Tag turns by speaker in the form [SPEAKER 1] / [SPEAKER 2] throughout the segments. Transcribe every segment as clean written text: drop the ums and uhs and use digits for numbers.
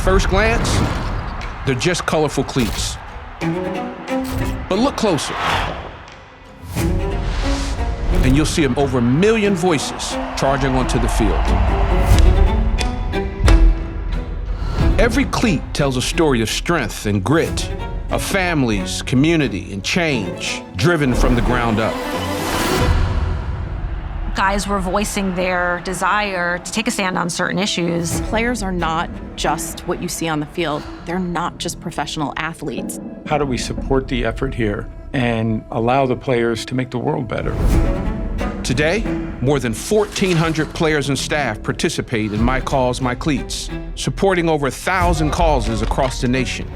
[SPEAKER 1] first glance, they're just colorful cleats. But look closer, and you'll see over 1 million voices charging onto the field. Every cleat tells a story of strength and grit, of families, community, and change, driven from the ground up.
[SPEAKER 2] Guys were voicing their desire to take a stand on certain issues.
[SPEAKER 3] Players are not just what you see on the field. They're not just professional athletes.
[SPEAKER 4] How do we support the effort here and allow the players to make the world better?
[SPEAKER 1] Today, more than 1,400 players and staff participate in My Cause My Cleats, supporting over 1,000 causes across the nation.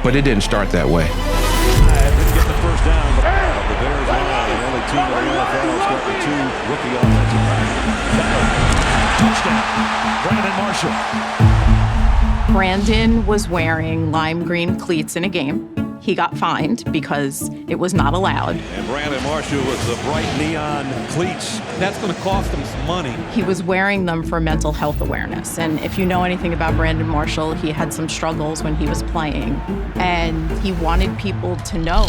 [SPEAKER 1] But it didn't start that way.
[SPEAKER 5] Didn't get the first down, but the Bears line, the only team in the NFL has got the 2 rookie offensive backs. Touchdown, Brandon Marshall.
[SPEAKER 3] Brandon was wearing lime green cleats in a game. He got fined because it was not allowed.
[SPEAKER 5] And Brandon Marshall with the bright neon cleats.
[SPEAKER 6] That's going to cost him some money.
[SPEAKER 3] He was wearing them for mental health awareness. And if you know anything about Brandon Marshall, he had some struggles when he was playing. And he wanted people to know.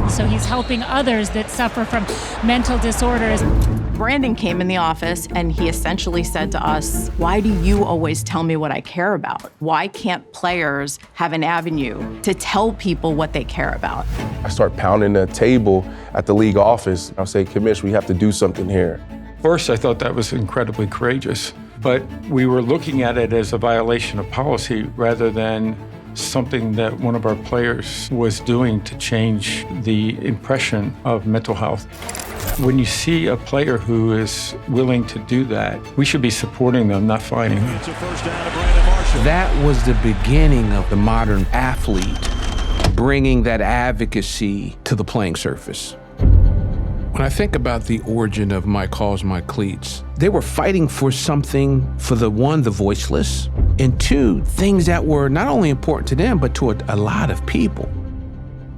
[SPEAKER 7] So he's helping others that suffer from mental disorders.
[SPEAKER 3] Brandon came in the office and he essentially said to us, why do you always tell me what I care about? Why can't players have an avenue to tell people what they care about?
[SPEAKER 8] I start pounding the table at the league office. I'll say, Commish, we have to do something here.
[SPEAKER 4] First, I thought that was incredibly courageous, but we were looking at it as a violation of policy rather than something that one of our players was doing to change the impression of mental health. When you see a player who is willing to do that, we should be supporting them, not fighting them.
[SPEAKER 5] It's a first down to Brandon Marshall.
[SPEAKER 1] That was the beginning of the modern athlete, bringing that advocacy to the playing surface. When I think about the origin of My Cause My Cleats, they were fighting for something for the voiceless, and 2, things that were not only important to them, but to a lot of people.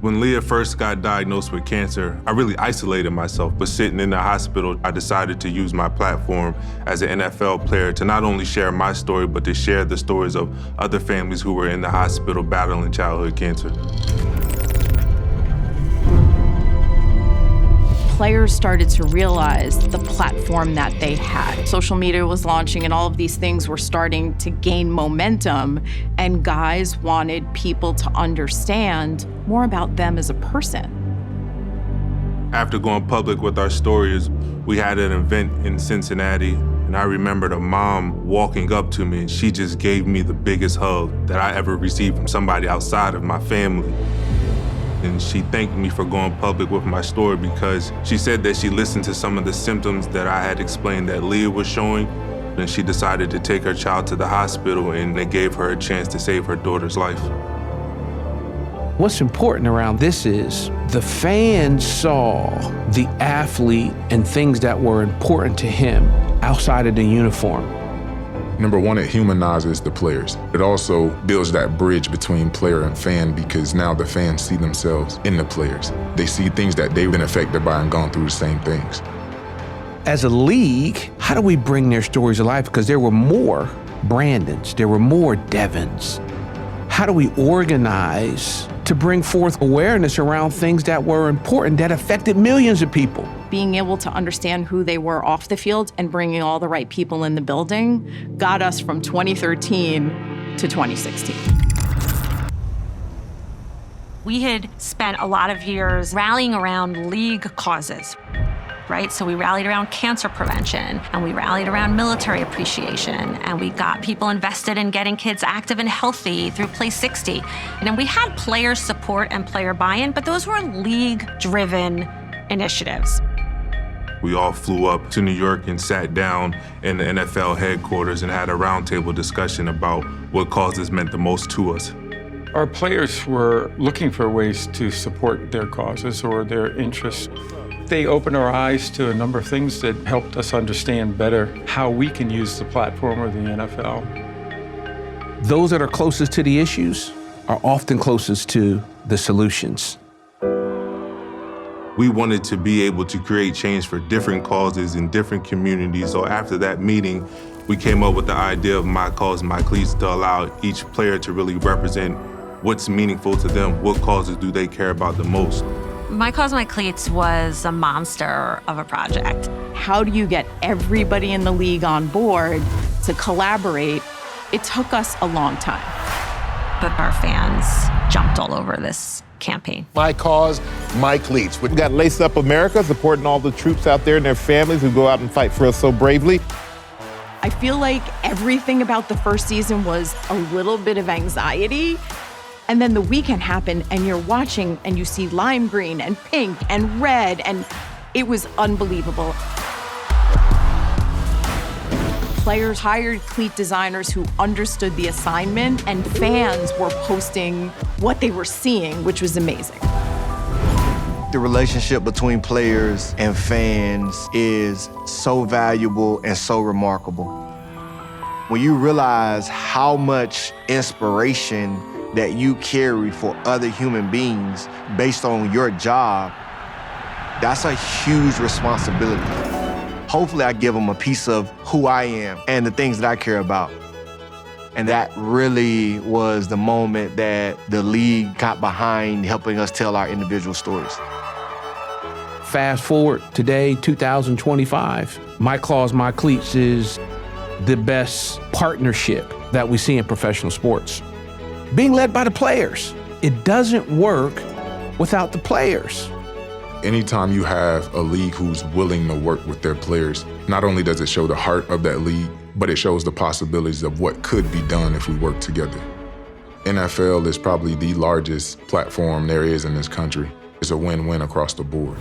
[SPEAKER 9] When Leah first got diagnosed with cancer, I really isolated myself. But sitting in the hospital, I decided to use my platform as an NFL player to not only share my story, but to share the stories of other families who were in the hospital battling childhood cancer.
[SPEAKER 3] Players started to realize the platform that they had. Social media was launching and all of these things were starting to gain momentum, and guys wanted people to understand more about them as a person.
[SPEAKER 9] After going public with our stories, we had an event in Cincinnati, and I remembered a mom walking up to me, and she just gave me the biggest hug that I ever received from somebody outside of my family. And she thanked me for going public with my story because she said that she listened to some of the symptoms that I had explained that Leah was showing, and she decided to take her child to the hospital, and they gave her a chance to save her daughter's life.
[SPEAKER 1] What's important around this is the fans saw the athlete and things that were important to him outside of the uniform.
[SPEAKER 10] Number one, it humanizes the players. It also builds that bridge between player and fan because now the fans see themselves in the players. They see things that they've been affected by and gone through the same things.
[SPEAKER 1] As a league, how do we bring their stories alive? Because there were more Brandons, there were more Devons. How do we organize to bring forth awareness around things that were important, that affected millions of people?
[SPEAKER 3] Being able to understand who they were off the field and bringing all the right people in the building got us from 2013 to 2016.
[SPEAKER 2] We had spent a lot of years rallying around league causes, right? So we rallied around cancer prevention, and we rallied around military appreciation, and we got people invested in getting kids active and healthy through Play 60. And we had player support and player buy-in, but those were league-driven initiatives.
[SPEAKER 9] We all flew up to New York and sat down in the NFL headquarters and had a roundtable discussion about what causes meant the most to us.
[SPEAKER 4] Our players were looking for ways to support their causes or their interests. They opened our eyes to a number of things that helped us understand better how we can use the platform of the NFL.
[SPEAKER 1] Those that are closest to the issues are often closest to the solutions.
[SPEAKER 9] We wanted to be able to create change for different causes in different communities. So after that meeting, we came up with the idea of My Cause My Cleats to allow each player to really represent what's meaningful to them, what causes do they care about the most.
[SPEAKER 2] My Cause My Cleats was a monster of a project.
[SPEAKER 3] How do you get everybody in the league on board to collaborate? It took us a long time.
[SPEAKER 2] But our fans jumped all over this campaign.
[SPEAKER 11] My Cause, My Cleats. We've got Lace Up America supporting all the troops out there and their families who go out and fight for us so bravely.
[SPEAKER 3] I feel like everything about the first season was a little bit of anxiety. And then the weekend happened and you're watching and you see lime green and pink and red, and it was unbelievable. Players hired cleat designers who understood the assignment, and fans were posting what they were seeing, which was amazing.
[SPEAKER 12] The relationship between players and fans is so valuable and so remarkable. When you realize how much inspiration that you carry for other human beings based on your job, that's a huge responsibility. Hopefully I give them a piece of who I am and the things that I care about. And that really was the moment that the league got behind helping us tell our individual stories.
[SPEAKER 1] Fast forward today, 2025, My Cause My Cleats is the best partnership that we see in professional sports. Being led by the players. It doesn't work without the players.
[SPEAKER 10] Anytime you have a league who's willing to work with their players, not only does it show the heart of that league, but it shows the possibilities of what could be done if we work together. NFL is probably the largest platform there is in this country. It's a win-win across the board.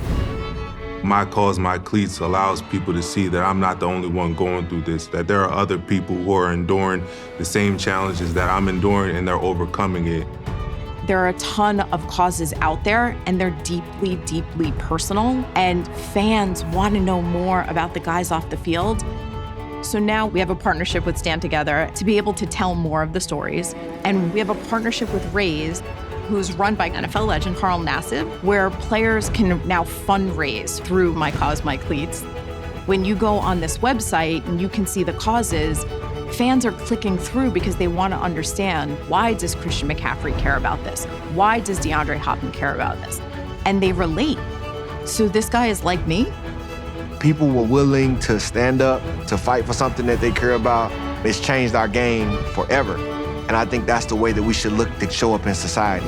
[SPEAKER 9] My Cause My Cleats allows people to see that I'm not the only one going through this, that there are other people who are enduring the same challenges that I'm enduring and they're overcoming it.
[SPEAKER 3] There are a ton of causes out there, and they're deeply, deeply personal, and fans want to know more about the guys off the field. So now we have a partnership with Stand Together to be able to tell more of the stories, and we have a partnership with Raise, who's run by NFL legend Carl Nassib, where players can now fundraise through My Cause My Cleats. When you go on this website and you can see the causes, fans are clicking through because they want to understand, why does Christian McCaffrey care about this? Why does DeAndre Hopkins care about this? And they relate. So this guy is like me.
[SPEAKER 12] People were willing to stand up, to fight for something that they care about. It's changed our game forever. And I think that's the way that we should look to show up in society.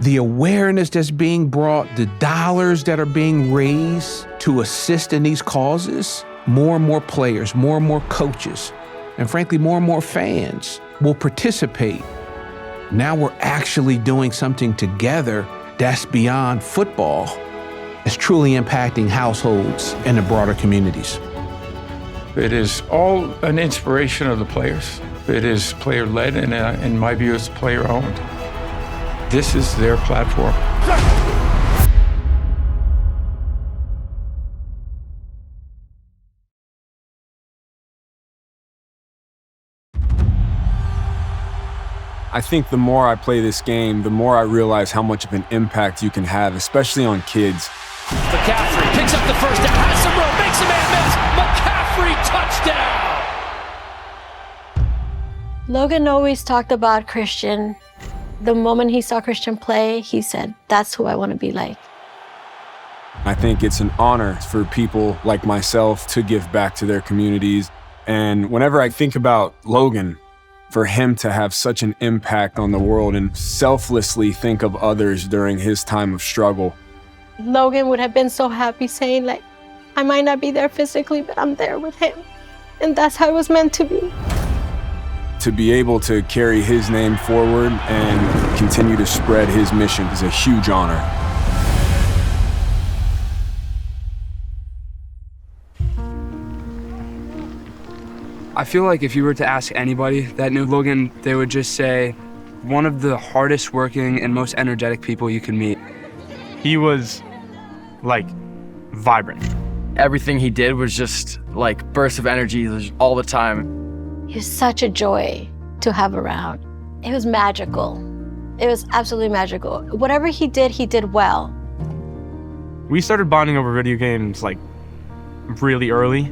[SPEAKER 1] The awareness that's being brought, the dollars that are being raised to assist in these causes, more and more players, more and more coaches, and frankly, more and more fans will participate. Now we're actually doing something together that's beyond football. It's truly impacting households and the broader communities.
[SPEAKER 4] It is all an inspiration of the players. It is player-led, and in my view, it's player-owned. This is their platform.
[SPEAKER 13] I think the more I play this game, the more I realize how much of an impact you can have, especially on kids.
[SPEAKER 6] McCaffrey picks up the first down, has some room, makes a man miss. McCaffrey touchdown!
[SPEAKER 14] Logan always talked about Christian. The moment he saw Christian play, he said, that's who I want to be like.
[SPEAKER 13] I think it's an honor for people like myself to give back to their communities. And whenever I think about Logan, for him to have such an impact on the world and selflessly think of others during his time of struggle.
[SPEAKER 14] Logan would have been so happy saying, like, I might not be there physically, but I'm there with him. And that's how it was meant to be.
[SPEAKER 13] To be able to carry his name forward and continue to spread his mission is a huge honor.
[SPEAKER 15] I feel like if you were to ask anybody that knew Logan, they would just say, one of the hardest working and most energetic people you can meet.
[SPEAKER 16] He was, like, vibrant.
[SPEAKER 17] Everything he did was just, like, bursts of energy all the time.
[SPEAKER 14] He was such a joy to have around. It was magical. It was absolutely magical. Whatever he did well.
[SPEAKER 16] We started bonding over video games like really early.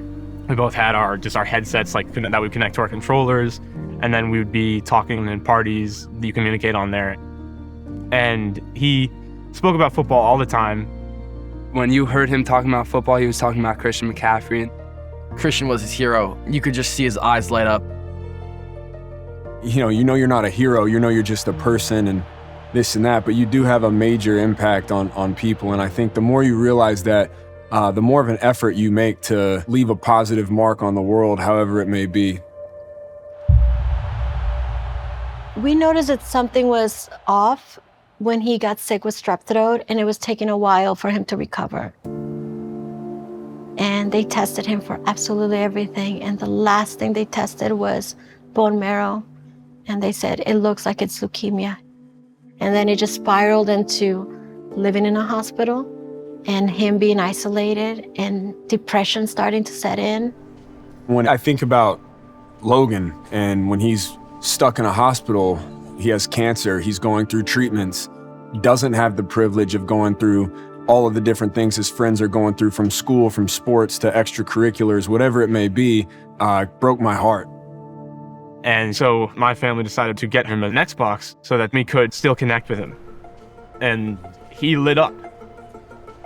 [SPEAKER 16] We both had our headsets like that we connect to our controllers, and then we would be talking in parties that you communicate on there. And he spoke about football all the time.
[SPEAKER 15] When you heard him talking about football, he was talking about Christian McCaffrey.
[SPEAKER 17] Christian was his hero. You could just see his eyes light up.
[SPEAKER 13] You know you're not a hero, you're just a person and this and that, but you do have a major impact on people. And I think the more you realize that, the more of an effort you make to leave a positive mark on the world, however it may be.
[SPEAKER 14] We noticed that something was off when he got sick with strep throat, and it was taking a while for him to recover. And they tested him for absolutely everything, and the last thing they tested was bone marrow, and they said, it looks like it's leukemia. And then it just spiraled into living in a hospital and him being isolated and depression starting to set in.
[SPEAKER 13] When I think about Logan and when he's stuck in a hospital, he has cancer, he's going through treatments, doesn't have the privilege of going through all of the different things his friends are going through, from school, from sports to extracurriculars, whatever it may be, broke my heart.
[SPEAKER 16] And so my family decided to get him an Xbox so that we could still connect with him. And he lit up.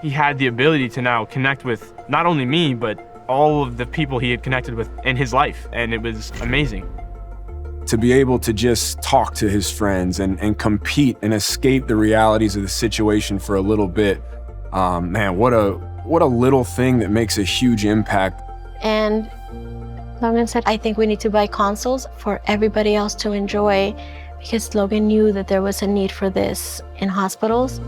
[SPEAKER 16] He had the ability to now connect with not only me, but all of the people he had connected with in his life. And it was amazing.
[SPEAKER 13] To be able to just talk to his friends and compete and escape the realities of the situation for a little bit. Man, what a little thing that makes a huge impact.
[SPEAKER 14] And Logan said, I think we need to buy consoles for everybody else to enjoy, because Logan knew that there was a need for this in hospitals.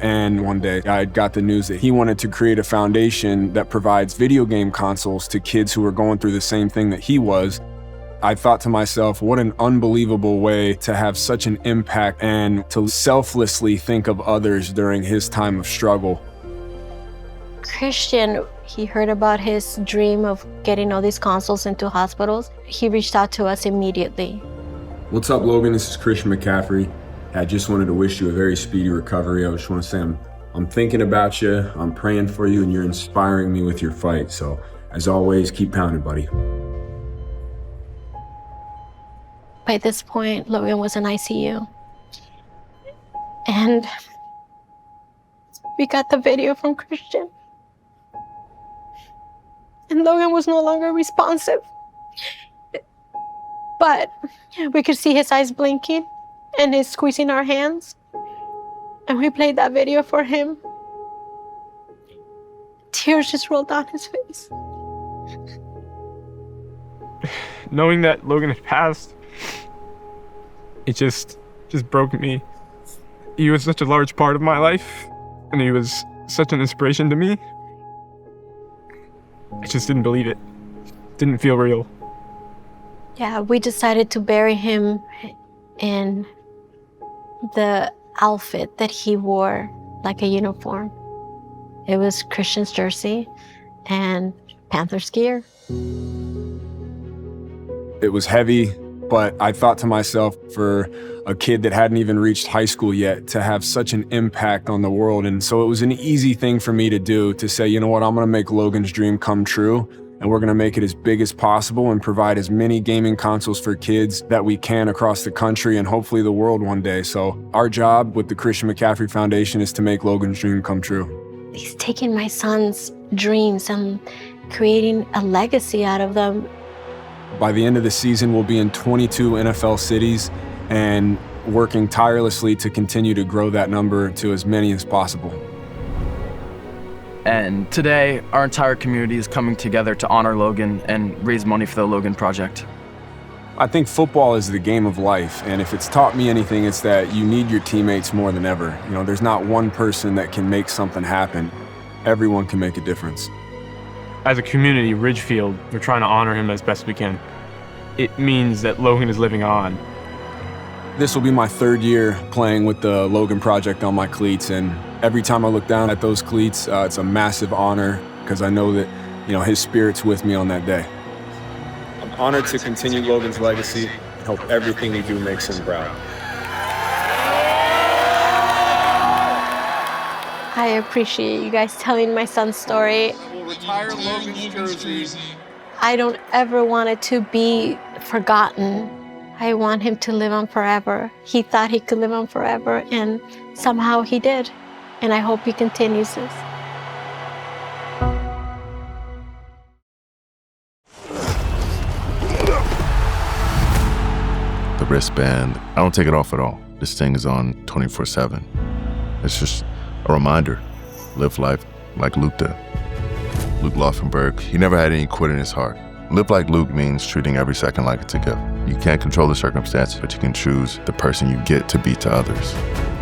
[SPEAKER 13] And one day I got the news that he wanted to create a foundation that provides video game consoles to kids who are going through the same thing that he was. I thought to myself, what an unbelievable way to have such an impact and to selflessly think of others during his time of struggle.
[SPEAKER 14] Christian, he heard about his dream of getting all these consoles into hospitals. He reached out to us immediately.
[SPEAKER 13] What's up, Logan? This is Christian McCaffrey. I just wanted to wish you a very speedy recovery. I just want to say I'm thinking about you, I'm praying for you, and you're inspiring me with your fight. So, as always, keep pounding, buddy.
[SPEAKER 14] By this point, Logan was in ICU. And we got the video from Christian. And Logan was no longer responsive. But we could see his eyes blinking and he's squeezing our hands. And we played that video for him. Tears just rolled down his face.
[SPEAKER 16] Knowing that Logan had passed, it just broke me. He was such a large part of my life, and he was such an inspiration to me. I just didn't believe it. Didn't feel real.
[SPEAKER 14] Yeah, we decided to bury him in the outfit that he wore, like a uniform. It was Christian's jersey and Panthers gear.
[SPEAKER 13] It was heavy, but I thought to myself, for a kid that hadn't even reached high school yet, to have such an impact on the world. And so it was an easy thing for me to do, to say, you know what, I'm gonna make Logan's dream come true, and we're gonna make it as big as possible and provide as many gaming consoles for kids that we can across the country and hopefully the world one day. So our job with the Christian McCaffrey Foundation is to make Logan's dream come true.
[SPEAKER 14] He's taking my son's dreams and creating a legacy out of them.
[SPEAKER 13] By the end of the season, we'll be in 22 NFL cities and working tirelessly to continue to grow that number to as many as possible.
[SPEAKER 17] And today, our entire community is coming together to honor Logan and raise money for the Logan Project.
[SPEAKER 13] I think football is the game of life, and if it's taught me anything, it's that you need your teammates more than ever. You know, there's not one person that can make something happen. Everyone can make a difference.
[SPEAKER 16] As a community, Ridgefield, we're trying to honor him as best we can. It means that Logan is living on.
[SPEAKER 13] This will be my third year playing with the Logan Project on my cleats, and every time I look down at those cleats, it's a massive honor, because I know that, you know, his spirit's with me on that day. I'm honored to continue Logan's legacy and hope everything we do makes him proud.
[SPEAKER 14] I appreciate you guys telling my son's story.
[SPEAKER 18] We'll retire Logan's jersey.
[SPEAKER 14] I don't ever want it to be forgotten. I want him to live on forever. He thought he could live on forever, and somehow he did. And I hope he continues this.
[SPEAKER 19] The wristband, I don't take it off at all. This thing is on 24/7. It's just a reminder, live life like Luke did. Luke Laufenberg, he never had any quit in his heart. Live like Luke means treating every second like it's a gift. You can't control the circumstances, but you can choose the person you get to be to others.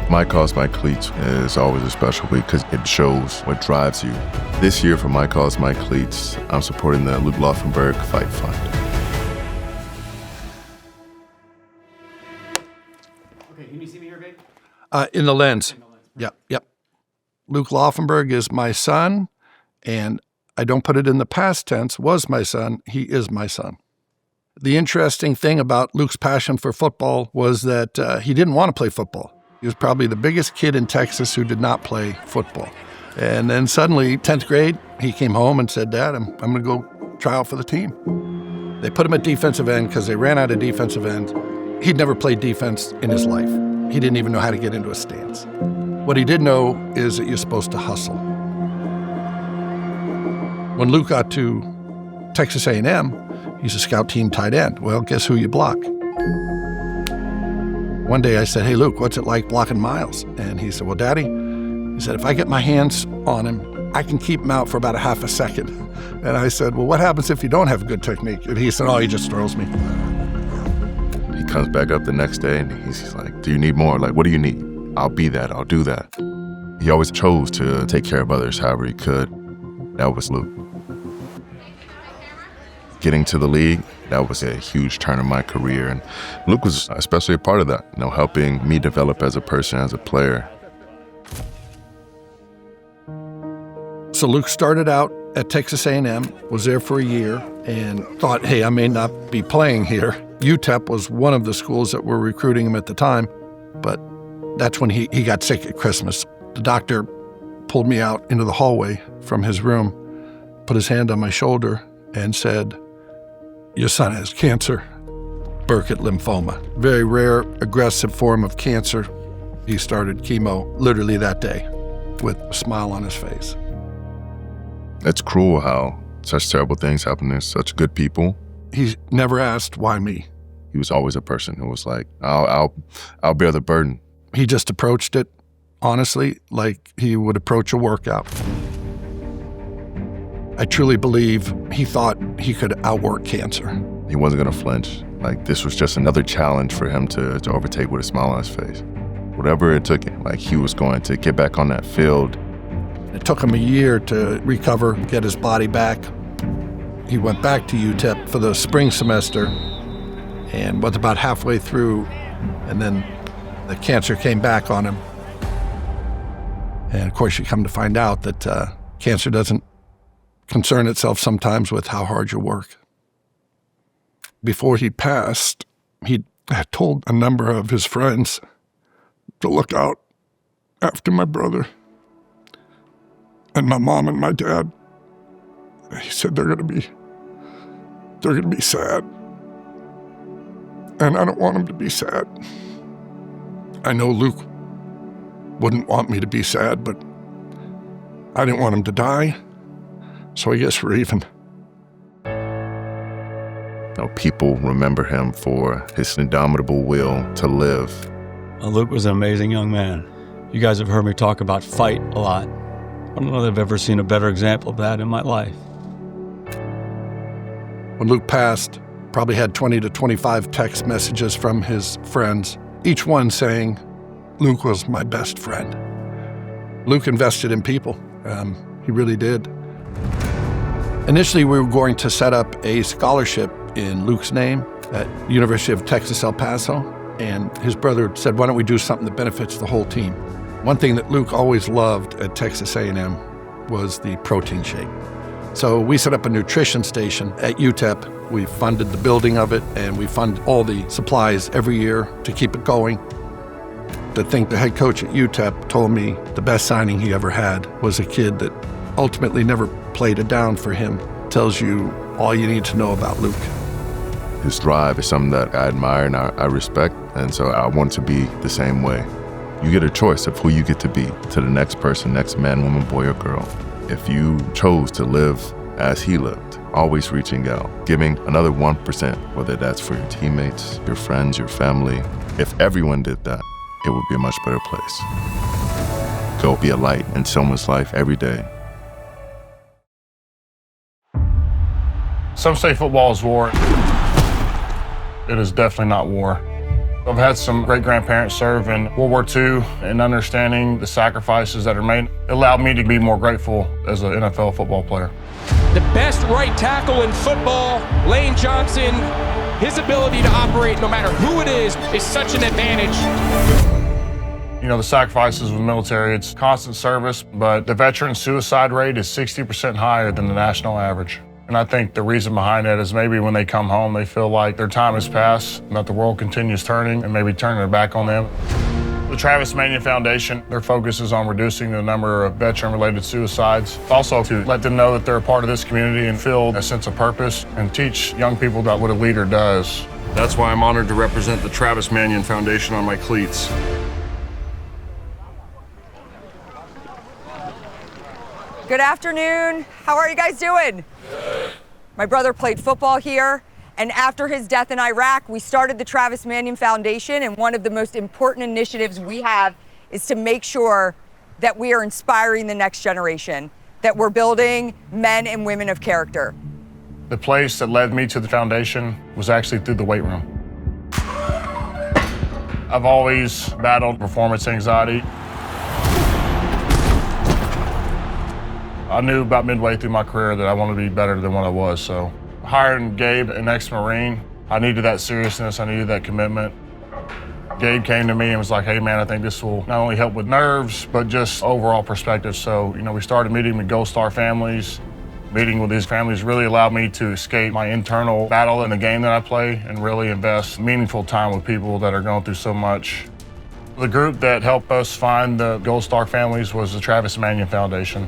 [SPEAKER 19] My Cause My Cleats is always a special week because it shows what drives you. This year for My Cause My Cleats, I'm supporting the Luke Laufenberg Fight Fund.
[SPEAKER 18] Okay, can you see me here, babe?
[SPEAKER 20] In the lens. Yep. Luke Laufenberg is my son, and I don't put it in the past tense, was my son, he is my son. The interesting thing about Luke's passion for football was that he didn't want to play football. He was probably the biggest kid in Texas who did not play football. And then suddenly, 10th grade, he came home and said, Dad, I'm going to go try out for the team. They put him at defensive end because they ran out of defensive end. He'd never played defense in his life. He didn't even know how to get into a stance. What he did know is that you're supposed to hustle. When Luke got to Texas A&M, he's a scout team tight end. Well, guess who you block? One day I said, hey, Luke, what's it like blocking Myles? And he said, well, Daddy, he said, if I get my hands on him, I can keep him out for about a half a second. And I said, well, what happens if you don't have good technique? And he said, oh, he just throws me.
[SPEAKER 19] He comes back up the next day and he's like, do you need more? Like, what do you need? I'll be that, I'll do that. He always chose to take care of others however he could. That was Luke. Getting to the league, that was a huge turn in my career. And Luke was especially a part of that, helping me develop as a person, as a player.
[SPEAKER 20] So Luke started out at Texas A&M, was there for a year, and thought, hey, I may not be playing here. UTEP was one of the schools that were recruiting him at the time, but that's when he got sick at Christmas. The doctor pulled me out into the hallway from his room, put his hand on my shoulder, and said, your son has cancer, Burkitt lymphoma. Very rare, aggressive form of cancer. He started chemo literally that day with a smile on his face.
[SPEAKER 19] It's cruel how such terrible things happen to such good people.
[SPEAKER 20] He never asked, why me?
[SPEAKER 19] He was always a person who was like, I'll bear the burden.
[SPEAKER 20] He just approached it, honestly, like he would approach a workout. I truly believe he thought he could outwork cancer.
[SPEAKER 19] He wasn't gonna flinch. Like, this was just another challenge for him to overtake with a smile on his face. Whatever it took him, like, he was going to get back on that field.
[SPEAKER 20] It took him a year to recover, get his body back. He went back to UTEP for the spring semester and was about halfway through, and then the cancer came back on him. And of course, you come to find out that cancer doesn't concern itself sometimes with how hard you work. Before he passed, he had told a number of his friends to look out after my brother and my mom and my dad. He said they're gonna be sad. And I don't want them to be sad. I know Luke wouldn't want me to be sad, but I didn't want him to die. So I guess we're even.
[SPEAKER 19] People remember him for his indomitable will to live.
[SPEAKER 21] Luke was an amazing young man. You guys have heard me talk about fight a lot. I don't know that I've ever seen a better example of that in my life.
[SPEAKER 20] When Luke passed, probably had 20 to 25 text messages from his friends, each one saying, Luke was my best friend. Luke invested in people. He really did. Initially, we were going to set up a scholarship in Luke's name at University of Texas, El Paso, and his brother said, why don't we do something that benefits the whole team? One thing that Luke always loved at Texas A&M was the protein shake. So we set up a nutrition station at UTEP. We funded the building of it, and we fund all the supplies every year to keep it going. To think the head coach at UTEP told me the best signing he ever had was a kid that ultimately never played it down for him tells you all you need to know about Luke.
[SPEAKER 19] His drive is something that I admire and I respect, and so I want to be the same way. You get a choice of who you get to be to the next person, next man, woman, boy, or girl. If you chose to live as he lived, always reaching out, giving another 1%, whether that's for your teammates, your friends, your family, if everyone did that, it would be a much better place. Go be a light in someone's life every day.
[SPEAKER 7] Some say football is war. It is definitely not war. I've had some great-grandparents serve in World War II, and understanding the sacrifices that are made, it allowed me to be more grateful as an NFL football player.
[SPEAKER 6] The best right tackle in football, Lane Johnson, his ability to operate no matter who it is such an advantage.
[SPEAKER 7] You know, the sacrifices of the military, it's constant service, but the veteran suicide rate is 60% higher than the national average. And I think the reason behind that is maybe when they come home, they feel like their time has passed, and that the world continues turning and maybe turning their back on them. The Travis Manion Foundation, their focus is on reducing the number of veteran-related suicides. Also to let them know that they're a part of this community and feel a sense of purpose and teach young people about what a leader does.
[SPEAKER 22] That's why I'm honored to represent the Travis Manion Foundation on my cleats.
[SPEAKER 23] Good afternoon. How are you guys doing? My brother played football here, and after his death in Iraq, we started the Travis Manion Foundation, and one of the most important initiatives we have is to make sure that we are inspiring the next generation, that we're building men and women of character.
[SPEAKER 7] The place that led me to the foundation was actually through the weight room. I've always battled performance anxiety. I knew about midway through my career that I wanted to be better than what I was, so hiring Gabe, an ex-Marine, I needed that seriousness, I needed that commitment. Gabe came to me and was like, hey man, I think this will not only help with nerves, but just overall perspective. So, we started meeting with Gold Star families. Meeting with these families really allowed me to escape my internal battle in the game that I play and really invest meaningful time with people that are going through so much. The group that helped us find the Gold Star families was the Travis Manion Foundation.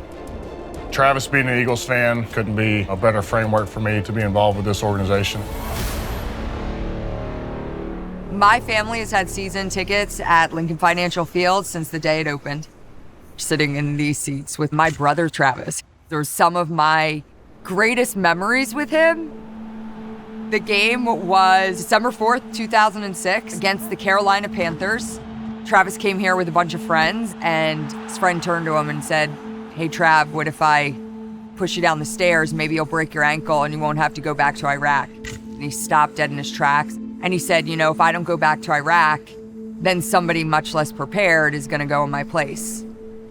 [SPEAKER 7] Travis, being an Eagles fan, couldn't be a better framework for me to be involved with this organization.
[SPEAKER 23] My family has had season tickets at Lincoln Financial Field since the day it opened. Sitting in these seats with my brother, Travis. There's some of my greatest memories with him. The game was December 4th, 2006 against the Carolina Panthers. Travis came here with a bunch of friends, and his friend turned to him and said, hey, Trav, what if I push you down the stairs? Maybe you'll break your ankle and you won't have to go back to Iraq. And he stopped dead in his tracks. And he said, if I don't go back to Iraq, then somebody much less prepared is going to go in my place.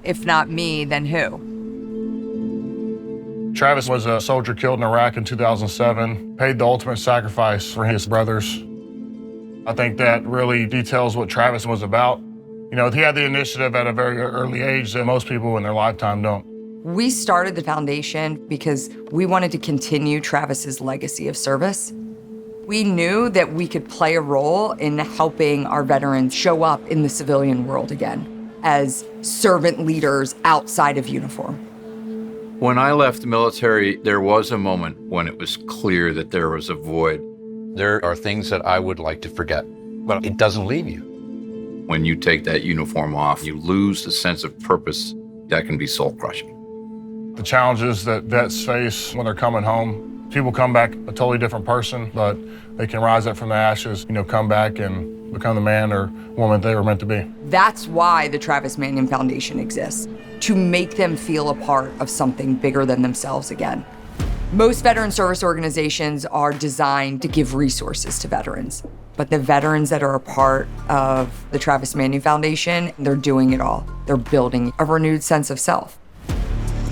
[SPEAKER 23] If not me, then who?
[SPEAKER 7] Travis was a soldier killed in Iraq in 2007, paid the ultimate sacrifice for his brothers. I think that really details what Travis was about. He had the initiative at a very early age that most people in their lifetime don't.
[SPEAKER 23] We started the foundation because we wanted to continue Travis's legacy of service. We knew that we could play a role in helping our veterans show up in the civilian world again as servant leaders outside of uniform.
[SPEAKER 24] When I left the military, there was a moment when it was clear that there was a void. There are things that I would like to forget, but it doesn't leave you. When you take that uniform off, you lose the sense of purpose that can be soul-crushing.
[SPEAKER 7] The challenges that vets face when they're coming home, people come back a totally different person, but they can rise up from the ashes, come back and become the man or woman they were meant to be.
[SPEAKER 23] That's why the Travis Manion Foundation exists, to make them feel a part of something bigger than themselves again. Most veteran service organizations are designed to give resources to veterans. But the veterans that are a part of the Travis Manion Foundation, they're doing it all. They're building a renewed sense of self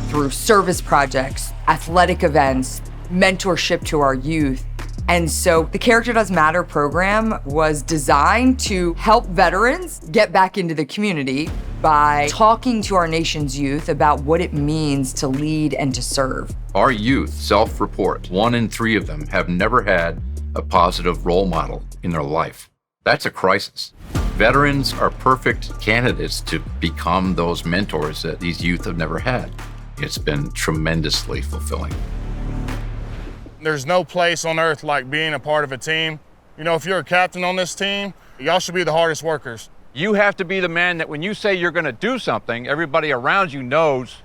[SPEAKER 23] through service projects, athletic events, mentorship to our youth. And so the Character Does Matter program was designed to help veterans get back into the community by talking to our nation's youth about what it means to lead and to serve.
[SPEAKER 24] Our youth self-report 1 in 3 of them have never had a positive role model in their life. That's a crisis. Veterans are perfect candidates to become those mentors that these youth have never had. It's been tremendously fulfilling.
[SPEAKER 7] There's no place on earth like being a part of a team. You know, if you're a captain on this team, y'all should be the hardest workers.
[SPEAKER 2] You have to be the man that when you say you're going to do something, everybody around you knows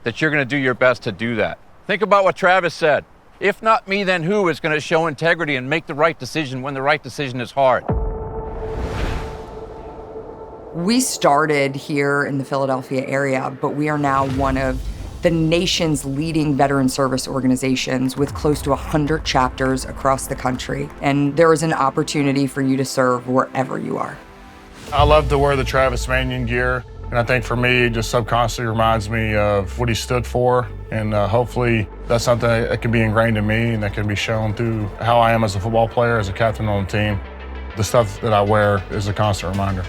[SPEAKER 2] that you're going to do your best to do that. Think about what Travis said. If not me, then who is going to show integrity and make the right decision when the right decision is hard?
[SPEAKER 23] We started here in the Philadelphia area, but we are now one of the nation's leading veteran service organizations with close to 100 chapters across the country. And there is an opportunity for you to serve wherever you are.
[SPEAKER 7] I love to wear the Travis Manion gear. And I think for me, it just subconsciously reminds me of what he stood for. And hopefully that's something that can be ingrained in me and that can be shown through how I am as a football player, as a captain on the team. The stuff that I wear is a constant reminder.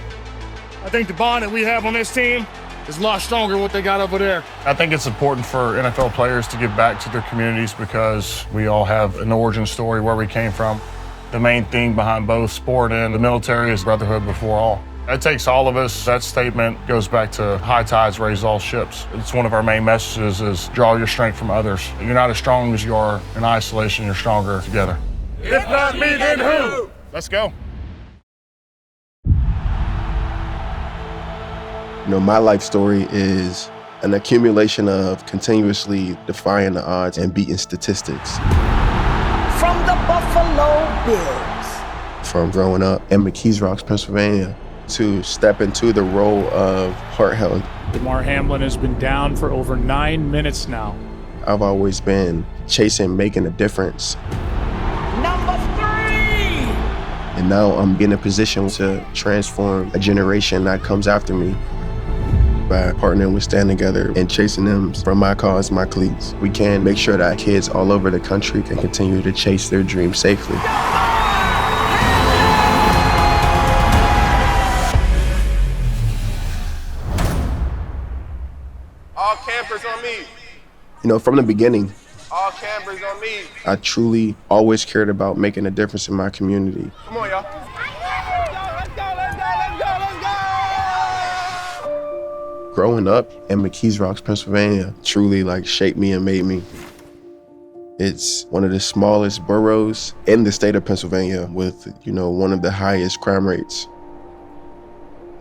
[SPEAKER 22] I think the bond that we have on this team is a lot stronger than what they got over there.
[SPEAKER 7] I think it's important for NFL players to give back to their communities because we all have an origin story where we came from. The main thing behind both sport and the military is brotherhood before all. It takes all of us. That statement goes back to high tides raise all ships. It's one of our main messages is draw your strength from others. You're not as strong as you are in isolation, you're stronger together.
[SPEAKER 22] If not me, then who?
[SPEAKER 7] Let's go.
[SPEAKER 5] You know, my life story is an accumulation of continuously defying the odds and beating statistics.
[SPEAKER 8] From the Buffalo Bills.
[SPEAKER 5] From growing up in McKees, Pennsylvania, to step into the role of heart health.
[SPEAKER 11] Damar Hamlin has been down for over 9 minutes now.
[SPEAKER 5] I've always been chasing making a difference.
[SPEAKER 8] Number 3.
[SPEAKER 5] And now I'm in a position to transform a generation that comes after me. By partnering with Stand Together and chasing them from My Cause, My Cleats, we can make sure that kids all over the country can continue to chase their dreams safely.
[SPEAKER 18] All campers on me.
[SPEAKER 5] You know, from the beginning,
[SPEAKER 18] All campers on me.
[SPEAKER 5] I truly always cared about making a difference in my community.
[SPEAKER 18] Come on, y'all.
[SPEAKER 5] Growing up in McKees, Pennsylvania, truly shaped me and made me. It's one of the smallest boroughs in the state of Pennsylvania with, one of the highest crime rates.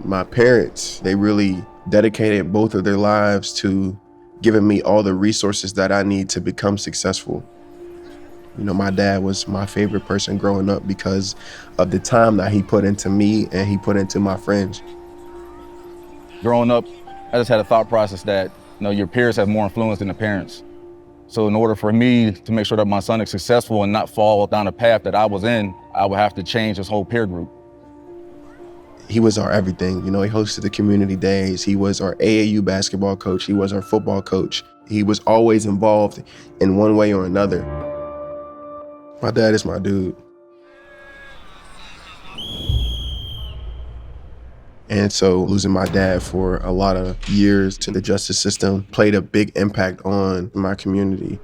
[SPEAKER 5] My parents, they really dedicated both of their lives to giving me all the resources that I need to become successful. My dad was my favorite person growing up because of the time that he put into me and he put into my friends.
[SPEAKER 25] Growing up, I just had a thought process that, your peers have more influence than the parents. So in order for me to make sure that my son is successful and not fall down the path that I was in, I would have to change his whole peer group.
[SPEAKER 5] He was our everything. He hosted the community days. He was our AAU basketball coach. He was our football coach. He was always involved in one way or another. My dad is my dude. And so losing my dad for a lot of years to the justice system played a big impact on my community.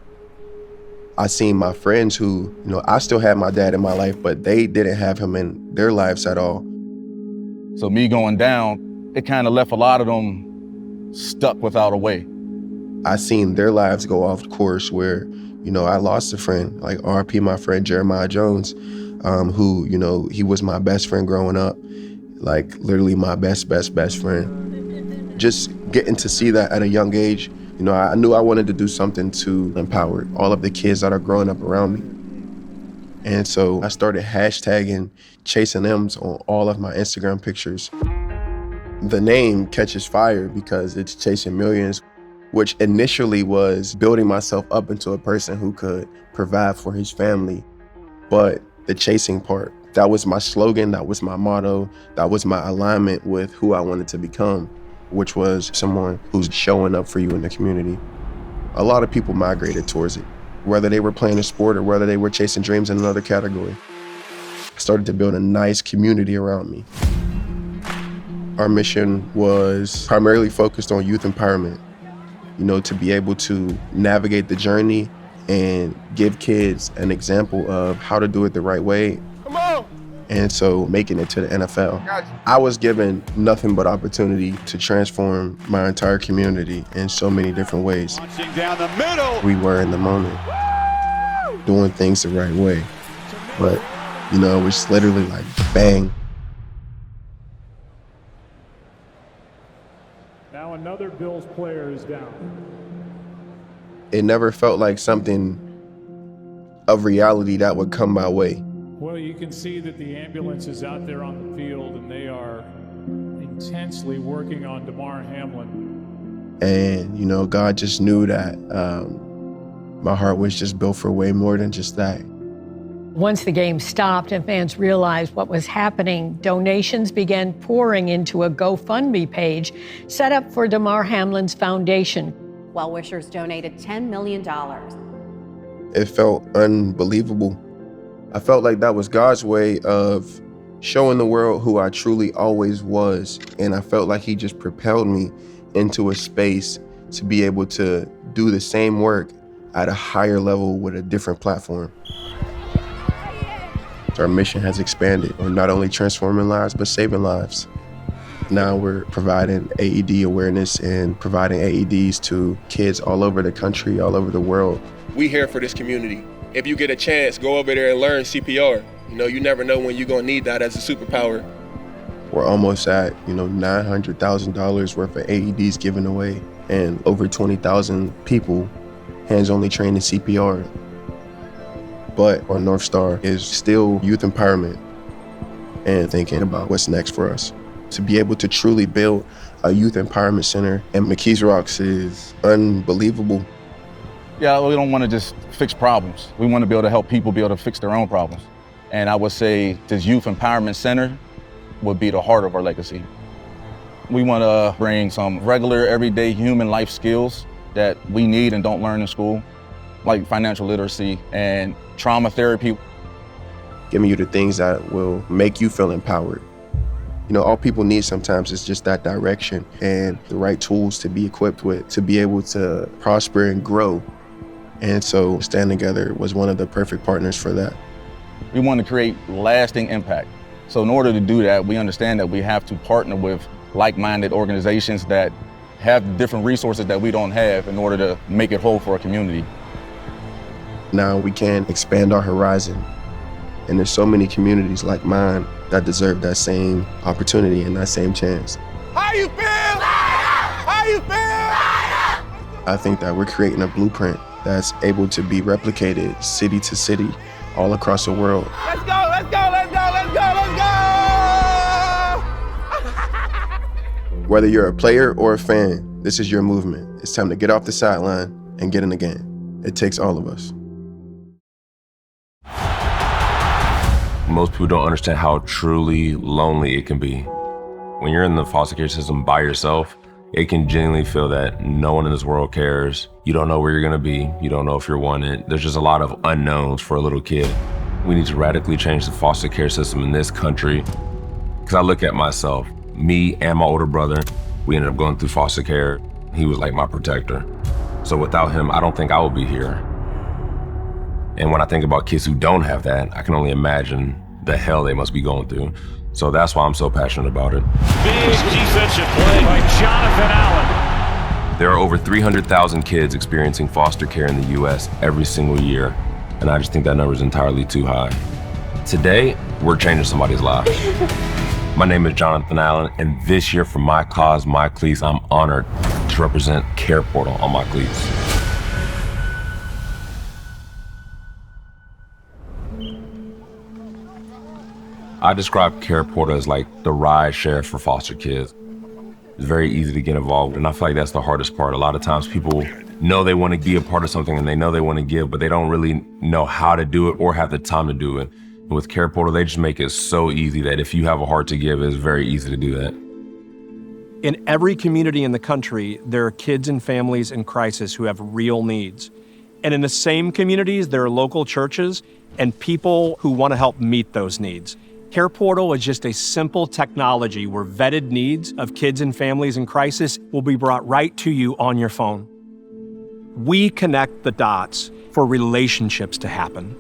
[SPEAKER 5] I seen my friends who, I still had my dad in my life, but they didn't have him in their lives at all.
[SPEAKER 25] So me going down, it kind of left a lot of them stuck without a way.
[SPEAKER 5] I seen their lives go off course where, I lost a friend, like RP, my friend Jeremiah Jones, who, he was my best friend growing up. Literally my best friend. Just getting to see that at a young age, I knew I wanted to do something to empower all of the kids that are growing up around me. And so I started hashtagging Chasing M's on all of my Instagram pictures. The name catches fire because it's chasing millions, which initially was building myself up into a person who could provide for his family. But the chasing part, that was my slogan, that was my motto, that was my alignment with who I wanted to become, which was someone who's showing up for you in the community. A lot of people migrated towards it, whether they were playing a sport or whether they were chasing dreams in another category. I started to build a nice community around me. Our mission was primarily focused on youth empowerment, to be able to navigate the journey and give kids an example of how to do it the right way.
[SPEAKER 18] Come on!
[SPEAKER 5] And so making it to the NFL, I was given nothing but opportunity to transform my entire community in so many different ways.
[SPEAKER 1] Down the middle.
[SPEAKER 5] We were in the moment, doing things the right way. But, you know, it was literally like bang.
[SPEAKER 11] Now another Bills player is down.
[SPEAKER 5] It never felt like something of reality that would come my way.
[SPEAKER 11] Well, you can see that the ambulance is out there on the field, and they are intensely working on Damar Hamlin.
[SPEAKER 5] And, you know, God just knew that my heart was just built for way more than just that.
[SPEAKER 3] Once the game stopped and fans realized what was happening, donations began pouring into a GoFundMe page set up for Damar Hamlin's foundation.
[SPEAKER 9] Well-wishers donated $10 million.
[SPEAKER 5] It felt unbelievable. I felt like that was God's way of showing the world who I truly always was. And I felt like he just propelled me into a space to be able to do the same work at a higher level with a different platform. Our mission has expanded on not only transforming lives, but saving lives. Now we're providing AED awareness and providing AEDs to kids all over the country, all over the world.
[SPEAKER 18] We here for this community. If you get a chance, go over there and learn CPR. You know, you never know when you're gonna need that as a superpower.
[SPEAKER 5] We're almost at, you know, $900,000 worth of AEDs given away and over 20,000 people hands-only trained in CPR. But our North Star is still youth empowerment and thinking about what's next for us. To be able to truly build a youth empowerment center in McKees Rocks is unbelievable.
[SPEAKER 25] Yeah, we don't want to just fix problems. We want to be able to help people be able to fix their own problems. And I would say this Youth Empowerment Center would be the heart of our legacy. We want to bring some regular, everyday human life skills that we need and don't learn in school, like financial literacy and trauma therapy.
[SPEAKER 5] Giving you the things that will make you feel empowered. You know, all people need sometimes is just that direction and the right tools to be equipped with, to be able to prosper and grow. And so Stand Together was one of the perfect partners for that.
[SPEAKER 25] We want to create lasting impact. So in order to do that, we understand that we have to partner with like-minded organizations that have different resources that we don't have in order to make it whole for our community.
[SPEAKER 5] Now we can expand our horizon. And there's so many communities like mine that deserve that same opportunity and that same chance.
[SPEAKER 18] How you feel? How you feel?
[SPEAKER 5] I think that we're creating a blueprint that's able to be replicated city to city all across the world.
[SPEAKER 18] Let's go, let's go, let's go, let's go, let's go!
[SPEAKER 5] Whether you're a player or a fan, this is your movement. It's time to get off the sideline and get in the game. It takes all of us.
[SPEAKER 10] Most people don't understand how truly lonely it can be. When you're in the foster care system by yourself, it can genuinely feel that no one in this world cares. You don't know where you're gonna be. You don't know if you're wanted. There's just a lot of unknowns for a little kid. We need to radically change the foster care system in this country. Because I look at myself, me and my older brother, we ended up going through foster care. He was like my protector. So without him, I don't think I would be here. And when I think about kids who don't have that, I can only imagine the hell they must be going through. So that's why I'm so passionate about it.
[SPEAKER 11] Big defensive play by Jonathan Allen.
[SPEAKER 10] There are over 300,000 kids experiencing foster care in the US every single year. And I just think that number is entirely too high. Today, we're changing somebody's life. My name is Jonathan Allen, and this year for My Cause, My Cleats, I'm honored to represent CarePortal on my cleats. I describe CarePortal as like the ride share for foster kids. It's very easy to get involved, and I feel like that's the hardest part. A lot of times people know they want to be a part of something and they know they want to give, but they don't really know how to do it or have the time to do it. And with CarePortal, they just make it so easy that if you have a heart to give, it's very easy to do that.
[SPEAKER 12] In every community in the country, there are kids and families in crisis who have real needs. And in the same communities, there are local churches and people who want to help meet those needs. CarePortal is just a simple technology where vetted needs of kids and families in crisis will be brought right to you on your phone. We connect the dots for relationships to happen.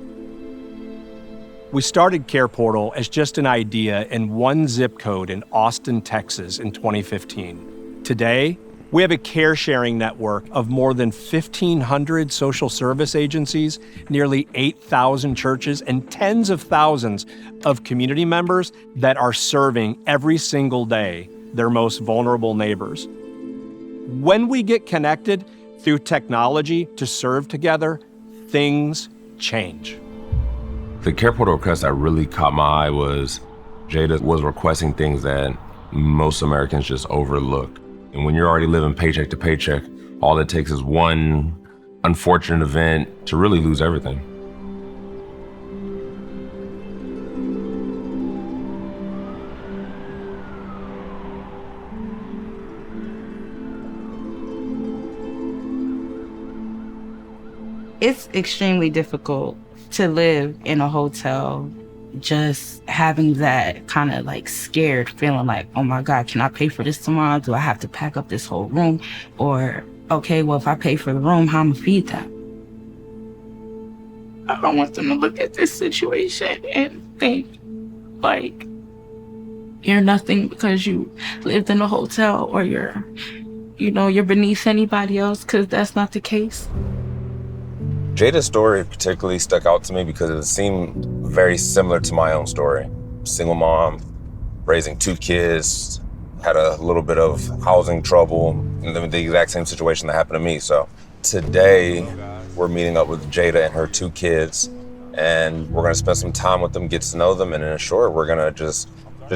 [SPEAKER 12] We started CarePortal as just an idea in one zip code in Austin, Texas in 2015. Today, we have a care-sharing network of more than 1,500 social service agencies, nearly 8,000 churches, and tens of thousands of community members that are serving every single day their most vulnerable neighbors. When we get connected through technology to serve together, things change.
[SPEAKER 10] The CarePortal request that really caught my eye was Jada was requesting things that most Americans just overlook. And when you're already living paycheck to paycheck, all it takes is one unfortunate event to really lose everything.
[SPEAKER 1] It's extremely difficult to live in a hotel, just having that kind of like scared feeling like, oh my God, can I pay for this tomorrow? Do I have to pack up this whole room? Or, okay, well, if I pay for the room, how am I gonna feed them? I don't want them to look at this situation and think like you're nothing because you lived in a hotel or you're beneath anybody else, because that's not the case.
[SPEAKER 10] Jada's story particularly stuck out to me because it seemed very similar to my own story. Single mom, raising 2 kids, had a little bit of housing trouble, and the exact same situation that happened to me. So today, we're meeting up with Jada and her 2 kids, and we're gonna spend some time with them, get to know them, and in short, we're gonna just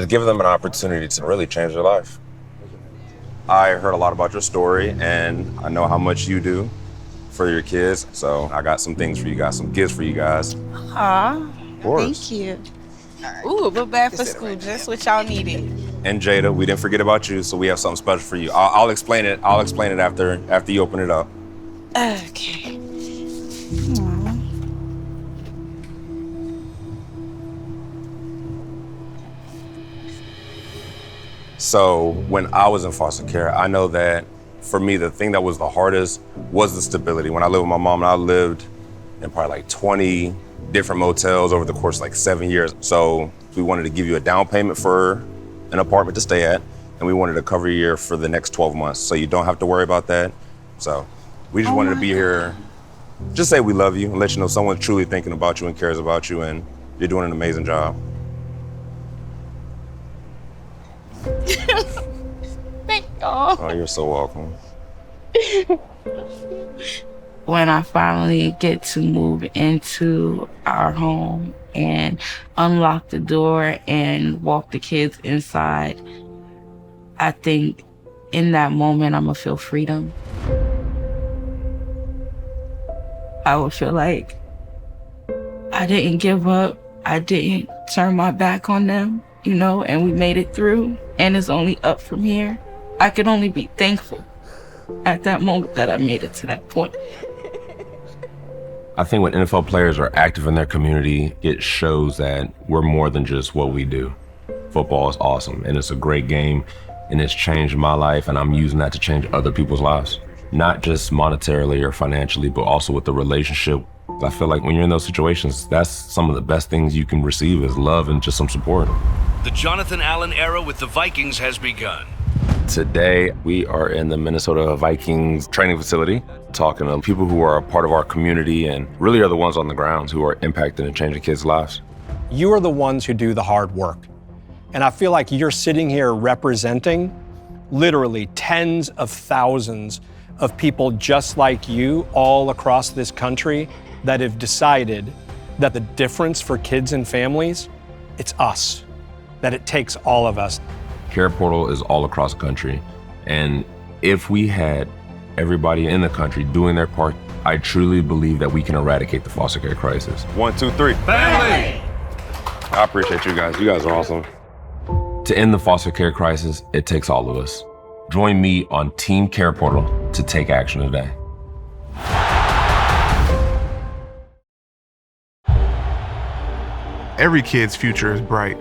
[SPEAKER 10] give them an opportunity to really change their life. I heard a lot about your story, and I know how much you do for your kids, so I got some things for you guys, some gifts for you guys.
[SPEAKER 4] Aw,
[SPEAKER 10] course.
[SPEAKER 4] thank you. Ooh, a book bag for school, just what y'all needed.
[SPEAKER 10] And Jada, we didn't forget about you, so we have something special for you. I'll explain it. I'll explain it after you open it up.
[SPEAKER 4] Okay. Aww.
[SPEAKER 10] So when I was in foster care, I know that for me, the thing that was the hardest was the stability. When I lived with my mom, I lived in probably like 20 different motels over the course of like 7 years. So we wanted to give you a down payment for an apartment to stay at, and we wanted to cover your year for the next 12 months. So you don't have to worry about that. So we just wanted to be here, just say we love you and let you know someone's truly thinking about you and cares about you, and you're doing an amazing job.
[SPEAKER 4] Thank y'all.
[SPEAKER 10] Oh, you're so welcome.
[SPEAKER 1] When I finally get to move into our home and unlock the door and walk the kids inside, I think in that moment I'm gonna feel freedom. I would feel like I didn't give up. I didn't turn my back on them, and we made it through, and it's only up from here. I could only be thankful at that moment that I made it to that point.
[SPEAKER 10] I think when NFL players are active in their community, it shows that we're more than just what we do. Football is awesome, and it's a great game, and it's changed my life, and I'm using that to change other people's lives. Not just monetarily or financially, but also with the relationship. I feel like when you're in those situations, that's some of the best things you can receive is love and just some support.
[SPEAKER 15] The Jonathan Allen era with the Vikings has begun.
[SPEAKER 10] Today, we are in the Minnesota Vikings training facility, talking to people who are a part of our community and really are the ones on the grounds who are impacting and changing kids' lives.
[SPEAKER 12] You are the ones who do the hard work. And I feel like you're sitting here representing literally tens of thousands of people just like you all across this country that have decided that the difference for kids and families, it's us, that it takes all of us.
[SPEAKER 10] CarePortal is all across the country, and if we had everybody in the country doing their part, I truly believe that we can eradicate the foster care crisis. 1, 2, 3.
[SPEAKER 15] Family!
[SPEAKER 10] I appreciate you guys. You guys are awesome. To end the foster care crisis, it takes all of us. Join me on Team CarePortal to take action today.
[SPEAKER 16] Every kid's future is bright,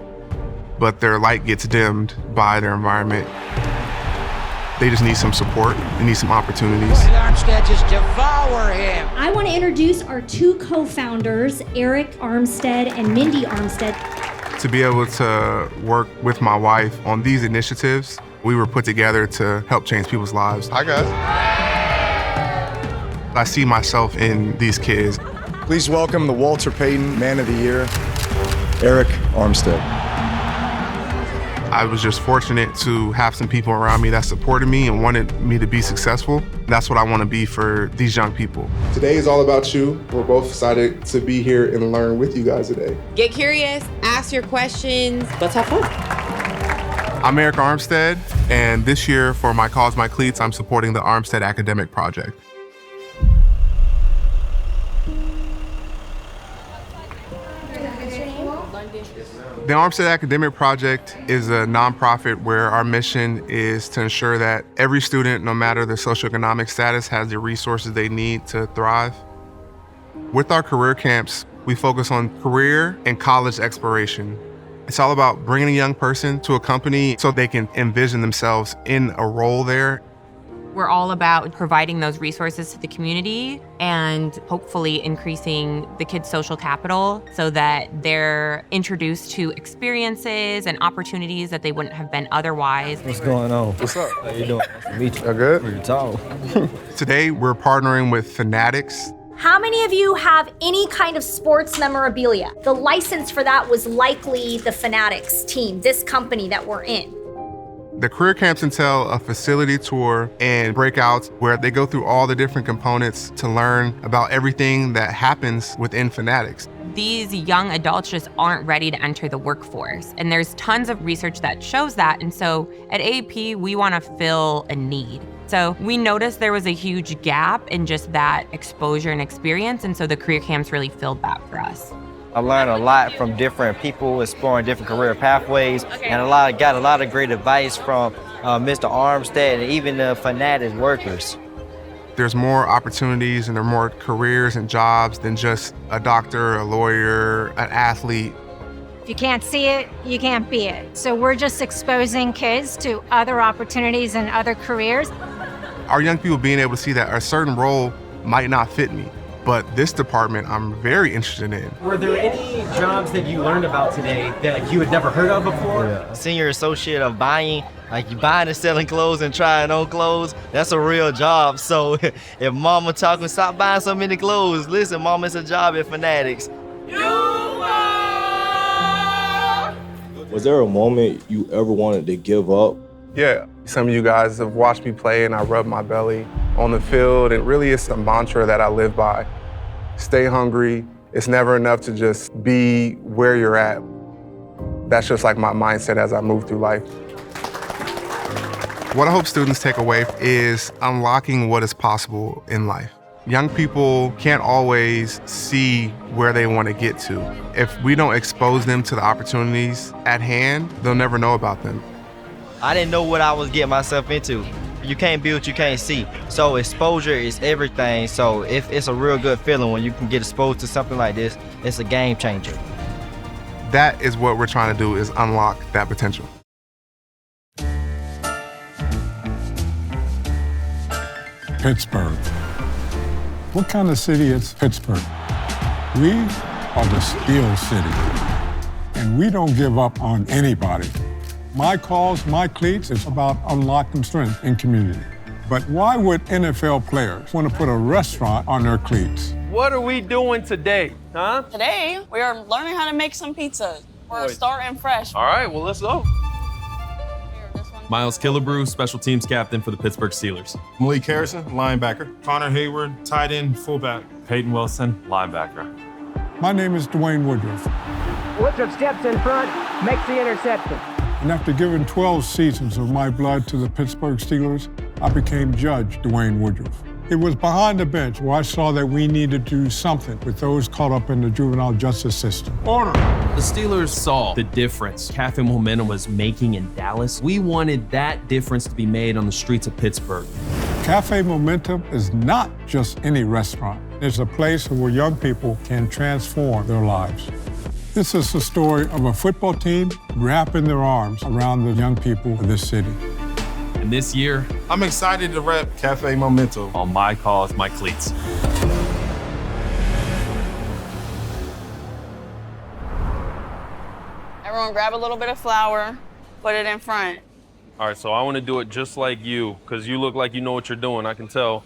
[SPEAKER 16] but their light gets dimmed by their environment.
[SPEAKER 18] They just need some support. They need some opportunities.
[SPEAKER 8] Armstead just devour him.
[SPEAKER 13] I want to introduce our two co-founders, Arik Armstead and Mindy Armstead.
[SPEAKER 18] To be able to work with my wife on these initiatives, we were put together to help change people's lives. Hi, guys. I see myself in these kids.
[SPEAKER 14] Please welcome the Walter Payton Man of the Year, Arik Armstead.
[SPEAKER 18] I was just fortunate to have some people around me that supported me and wanted me to be successful. That's what I want to be for these young people. Today is all about you. We're both excited to be here and learn with you guys today.
[SPEAKER 16] Get curious, ask your questions. Let's have fun.
[SPEAKER 18] I'm Arik Armstead, and this year for My Cause My Cleats, I'm supporting the Armstead Academic Project. The Armstead Academic Project is a nonprofit where our mission is to ensure that every student, no matter their socioeconomic status, has the resources they need to thrive. With our career camps, we focus on career and college exploration. It's all about bringing a young person to a company so they can envision themselves in a role there.
[SPEAKER 17] We're all about providing those resources to the community and hopefully increasing the kids' social capital so that they're introduced to experiences and opportunities that they wouldn't have been otherwise.
[SPEAKER 21] What's going on?
[SPEAKER 18] What's up?
[SPEAKER 21] How you doing? Nice to meet you.
[SPEAKER 18] You good?
[SPEAKER 21] Pretty tall.
[SPEAKER 18] Today, we're partnering with Fanatics.
[SPEAKER 13] How many of you have any kind of sports memorabilia? The license for that was likely the Fanatics team, this company that we're in.
[SPEAKER 18] The career camps entail a facility tour and breakouts where they go through all the different components to learn about everything that happens within Fanatics.
[SPEAKER 17] These young adults just aren't ready to enter the workforce. And there's tons of research that shows that. And so at AAP, we want to fill a need. So we noticed there was a huge gap in just that exposure and experience. And so the career camps really filled that for us.
[SPEAKER 21] I learned a lot from different people, exploring different career pathways, and got a lot of great advice from Mr. Armstead and even the Fanatics workers.
[SPEAKER 18] There's more opportunities and there are more careers and jobs than just a doctor, a lawyer, an athlete.
[SPEAKER 26] If you can't see it, you can't be it. So we're just exposing kids to other opportunities and other careers.
[SPEAKER 18] Our young people being able to see that a certain role might not fit me, but this department I'm very interested in.
[SPEAKER 27] Were there any jobs that you learned about today that you had never heard of before?
[SPEAKER 21] Yeah. Senior associate of buying, like you buying and selling clothes and trying on clothes, that's a real job. So if mama talking, stop buying so many clothes. Listen, mama, it's a job at Fanatics.
[SPEAKER 28] Was there a moment you ever wanted to give up?
[SPEAKER 18] Yeah, some of you guys have watched me play and I rub my belly on the field, and really it's a mantra that I live by. Stay hungry. It's never enough to just be where you're at. That's just like my mindset as I move through life. What I hope students take away is unlocking what is possible in life. Young people can't always see where they want to get to. If we don't expose them to the opportunities at hand, they'll never know about them.
[SPEAKER 21] I didn't know what I was getting myself into. You can't be what you can't see. So exposure is everything. So if it's a real good feeling when you can get exposed to something like this, it's a game changer.
[SPEAKER 18] That is what we're trying to do, is unlock that potential.
[SPEAKER 29] Pittsburgh. What kind of city is Pittsburgh? We are the Steel City, and we don't give up on anybody. My Cause My Cleats is about unlocking strength in community. But why would NFL players want to put a restaurant on their cleats?
[SPEAKER 30] What are we doing today, huh?
[SPEAKER 4] Today, we are learning how to make some pizza. We're starting fresh.
[SPEAKER 30] All right, well, let's go.
[SPEAKER 31] Myles Killebrew, special teams captain for the Pittsburgh Steelers.
[SPEAKER 32] Malik Harrison, linebacker. Connor Hayward, tight end, fullback.
[SPEAKER 31] Peyton Wilson, linebacker.
[SPEAKER 29] My name is Dwayne Woodruff.
[SPEAKER 8] Woodruff steps in front, makes the interception.
[SPEAKER 29] And after giving 12 seasons of my blood to the Pittsburgh Steelers, I became Judge Dwayne Woodruff. It was behind the bench where I saw that we needed to do something with those caught up in the juvenile justice system.
[SPEAKER 31] Order! The Steelers saw the difference Cafe Momentum was making in Dallas. We wanted that difference to be made on the streets of Pittsburgh.
[SPEAKER 29] Cafe Momentum is not just any restaurant. It's a place where young people can transform their lives. This is the story of a football team wrapping their arms around the young people of this city.
[SPEAKER 31] And this year,
[SPEAKER 32] I'm excited to rep Cafe Momentum
[SPEAKER 31] on My Cause My Cleats.
[SPEAKER 4] Everyone grab a little bit of flour, put it in front.
[SPEAKER 30] All right, so I want to do it just like you, because you look like you know what you're doing, I can tell.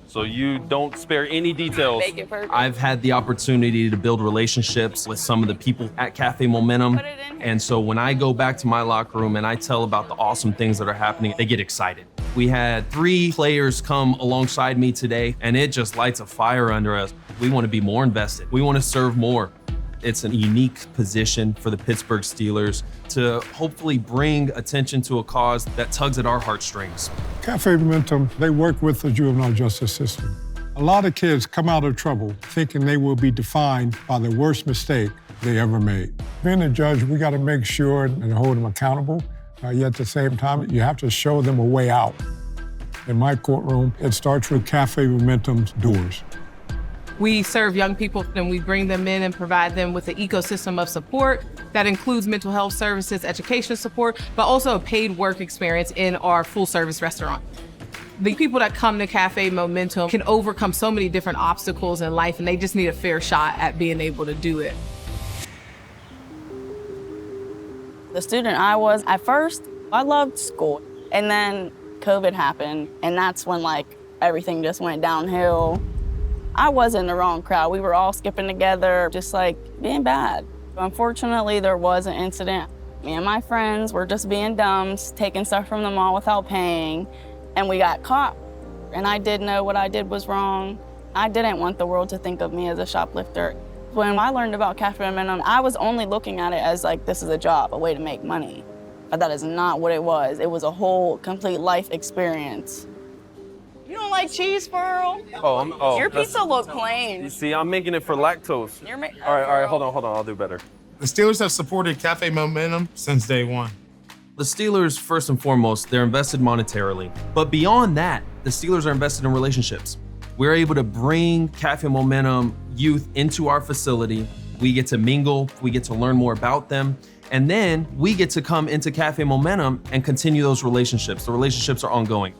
[SPEAKER 30] So you don't spare any details.
[SPEAKER 4] Make it perfect.
[SPEAKER 31] I've had the opportunity to build relationships with some of the people at Cafe Momentum. And so when I go back to my locker room and I tell about the awesome things that are happening, they get excited. We had 3 players come alongside me today, and it just lights a fire under us. We want to be more invested. We want to serve more. It's a unique position for the Pittsburgh Steelers to hopefully bring attention to a cause that tugs at our heartstrings.
[SPEAKER 29] Cafe Momentum, they work with the juvenile justice system. A lot of kids come out of trouble thinking they will be defined by the worst mistake they ever made. Being a judge, we got to make sure and hold them accountable. Yet at the same time, you have to show them a way out. In my courtroom, it starts with Cafe Momentum's doors.
[SPEAKER 2] We serve young people and we bring them in and provide them with an ecosystem of support that includes mental health services, education support, but also a paid work experience in our full service restaurant. The people that come to Cafe Momentum can overcome so many different obstacles in life, and they just need a fair shot at being able to do it.
[SPEAKER 4] The student I was, at first, I loved school. And then COVID happened, and that's when everything just went downhill. I was in the wrong crowd. We were all skipping together, just being bad. Unfortunately, there was an incident. Me and my friends were just being dumb, taking stuff from the mall without paying, and we got caught. And I did know what I did was wrong. I didn't want the world to think of me as a shoplifter. When I learned about Cafe Momentum, I was only looking at it as this is a job, a way to make money. But that is not what it was. It was a whole, complete life experience. You don't like cheese, Pearl? Your pizza look plain.
[SPEAKER 30] You see, I'm making it for lactose. All right, hold on, I'll do better.
[SPEAKER 32] The Steelers have supported Cafe Momentum since day one.
[SPEAKER 31] The Steelers, first and foremost, they're invested monetarily. But beyond that, the Steelers are invested in relationships. We're able to bring Cafe Momentum youth into our facility. We get to mingle, we get to learn more about them, and then we get to come into Cafe Momentum and continue those relationships. The relationships are ongoing.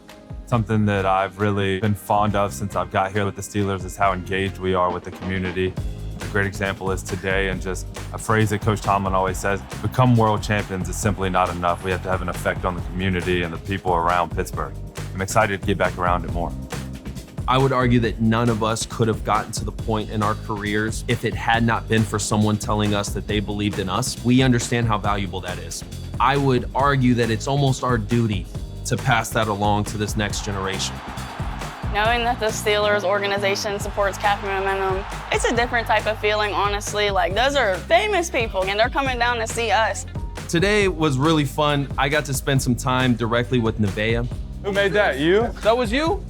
[SPEAKER 3] Something that I've really been fond of since I've got here with the Steelers is how engaged we are with the community. A great example is today, and just a phrase that Coach Tomlin always says, become world champions is simply not enough. We have to have an effect on the community and the people around Pittsburgh. I'm excited to get back around it more.
[SPEAKER 31] I would argue that none of us could have gotten to the point in our careers if it had not been for someone telling us that they believed in us. We understand how valuable that is. I would argue that it's almost our duty to pass that along to this next generation.
[SPEAKER 4] Knowing that the Steelers organization supports Cafe Momentum, it's a different type of feeling, honestly. Those are famous people, and they're coming down to see us.
[SPEAKER 31] Today was really fun. I got to spend some time directly with Nevaeh.
[SPEAKER 30] Who made that? You? That was you?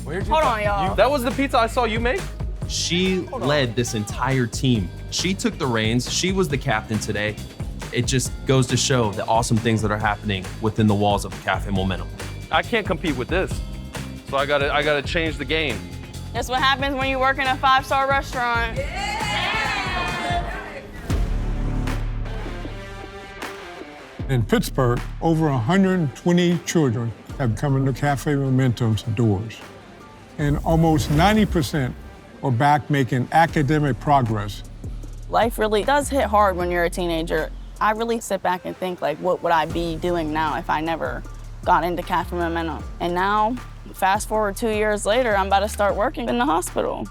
[SPEAKER 4] Hold on, y'all.
[SPEAKER 30] That was the pizza I saw you make?
[SPEAKER 31] She led this entire team. She took the reins. She was the captain today. It just goes to show the awesome things that are happening within the walls of Cafe Momentum.
[SPEAKER 30] I can't compete with this, so I gotta change the game.
[SPEAKER 4] That's what happens when you work in a 5-star restaurant.
[SPEAKER 29] In Pittsburgh, over 120 children have come into Cafe Momentum's doors. And almost 90% are back making academic progress.
[SPEAKER 4] Life really does hit hard when you're a teenager. I really sit back and think, what would I be doing now if I never got into Cafe Momentum? And now, fast forward 2 years later, I'm about to start working in the hospital.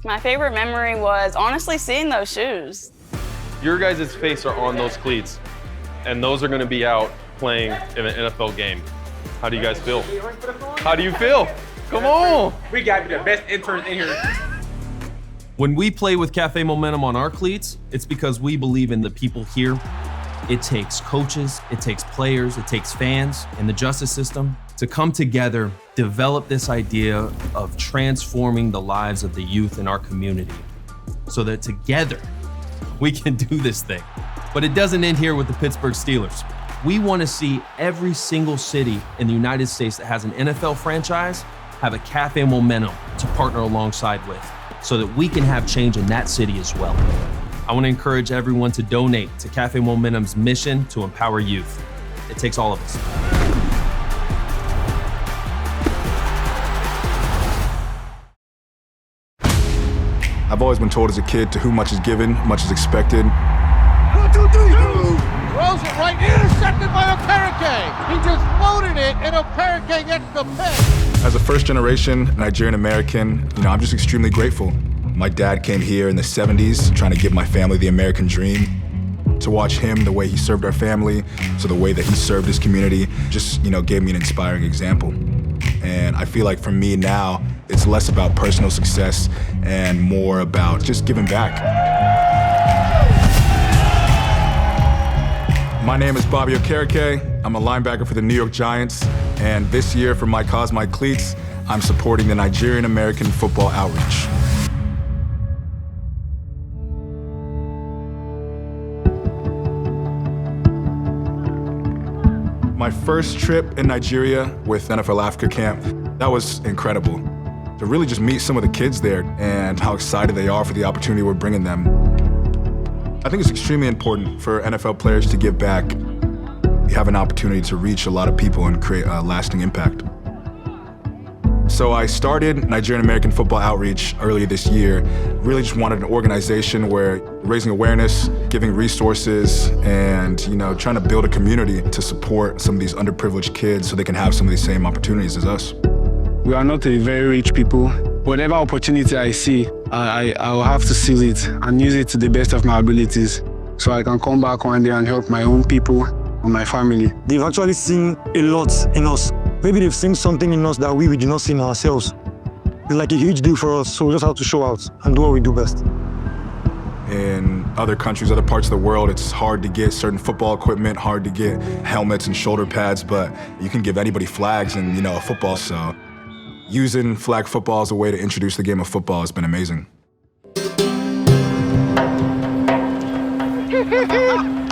[SPEAKER 4] My favorite memory was honestly seeing those shoes.
[SPEAKER 30] Your guys' face are on those cleats, and those are gonna be out playing in an NFL game. How do you guys feel? How do you feel? Come on!
[SPEAKER 27] We got the best interns in here.
[SPEAKER 31] When we play with Cafe Momentum on our cleats, it's because we believe in the people here. It takes coaches, it takes players, it takes fans in the justice system to come together, develop this idea of transforming the lives of the youth in our community so that together we can do this thing. But it doesn't end here with the Pittsburgh Steelers. We want to see every single city in the United States that has an NFL franchise have a Cafe Momentum to partner alongside with, so that we can have change in that city as well. I want to encourage everyone to donate to Cafe Momentum's mission to empower youth. It takes all of us.
[SPEAKER 14] I've always been told as a kid, to whom much is given, much is expected.
[SPEAKER 1] 1, 2, 3, throws it right, intercepted by Okereke. He just loaded it, and Okereke gets the pick.
[SPEAKER 14] As a first-generation Nigerian American, I'm just extremely grateful. My dad came here in the 70s, trying to give my family the American dream. To watch him, the way he served our family, so the way that he served his community, just, gave me an inspiring example. And I feel like for me now, it's less about personal success and more about just giving back. My name is Bobby Okereke. I'm a linebacker for the New York Giants. And this year for My Cause My Cleats, I'm supporting the Nigerian American Football Outreach. My first trip in Nigeria with NFL Africa Camp, that was incredible. To really just meet some of the kids there and how excited they are for the opportunity we're bringing them. I think it's extremely important for NFL players to give back. You have an opportunity to reach a lot of people and create a lasting impact. So I started Nigerian American Football Outreach earlier this year. Really just wanted an organization where raising awareness, giving resources, and trying to build a community to support some of these underprivileged kids so they can have some of these same opportunities as us.
[SPEAKER 5] We are not a very rich people. Whatever opportunity I see, I will have to seize it and use it to the best of my abilities so I can come back one day and help my own people and my family.
[SPEAKER 6] They've actually seen a lot in us. Maybe they've seen something in us that we do not see in ourselves. It's like a huge deal for us, so we just have to show out and do what we do best.
[SPEAKER 14] In other countries, other parts of the world, it's hard to get certain football equipment, hard to get helmets and shoulder pads, but you can give anybody flags and, a football. So using flag football as a way to introduce the game of football has been amazing.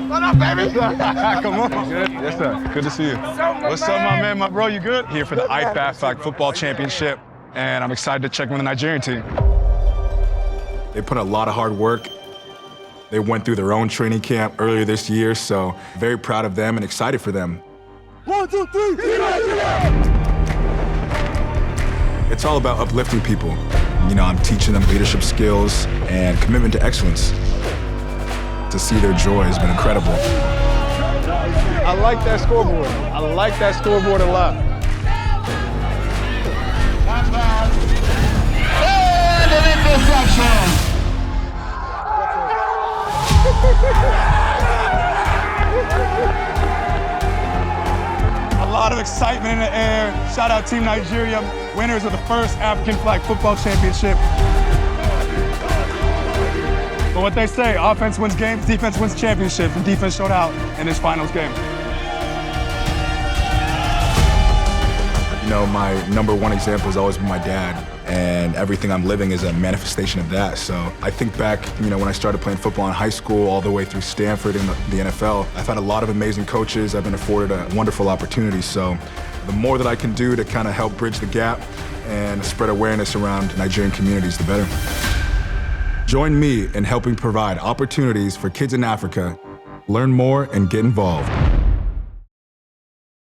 [SPEAKER 1] What up, baby?
[SPEAKER 7] Come on. Good. Yes, sir. Good to see you. What's up, my man? My bro, you good? Here for the IFAF Flag Football Championship, and I'm excited to check with the Nigerian team.
[SPEAKER 14] They put a lot of hard work. They went through their own training camp earlier this year, so very proud of them and excited for them.
[SPEAKER 1] 1, 2, 3,
[SPEAKER 14] It's all about uplifting people. I'm teaching them leadership skills and commitment to excellence. To see their joy has been incredible.
[SPEAKER 7] I like that scoreboard. I like that scoreboard a lot.
[SPEAKER 1] and an interception.
[SPEAKER 7] A lot of excitement in the air. Shout out Team Nigeria, winners of the first African Flag Football Championship. But what they say, offense wins games, defense wins championships, and defense showed out in this finals game.
[SPEAKER 14] My number one example has always been my dad, and everything I'm living is a manifestation of that. So I think back, when I started playing football in high school, all the way through Stanford and the NFL, I've had a lot of amazing coaches. I've been afforded a wonderful opportunity. So the more that I can do to kind of help bridge the gap and spread awareness around Nigerian communities, the better. Join me in helping provide opportunities for kids in Africa. Learn more and get involved.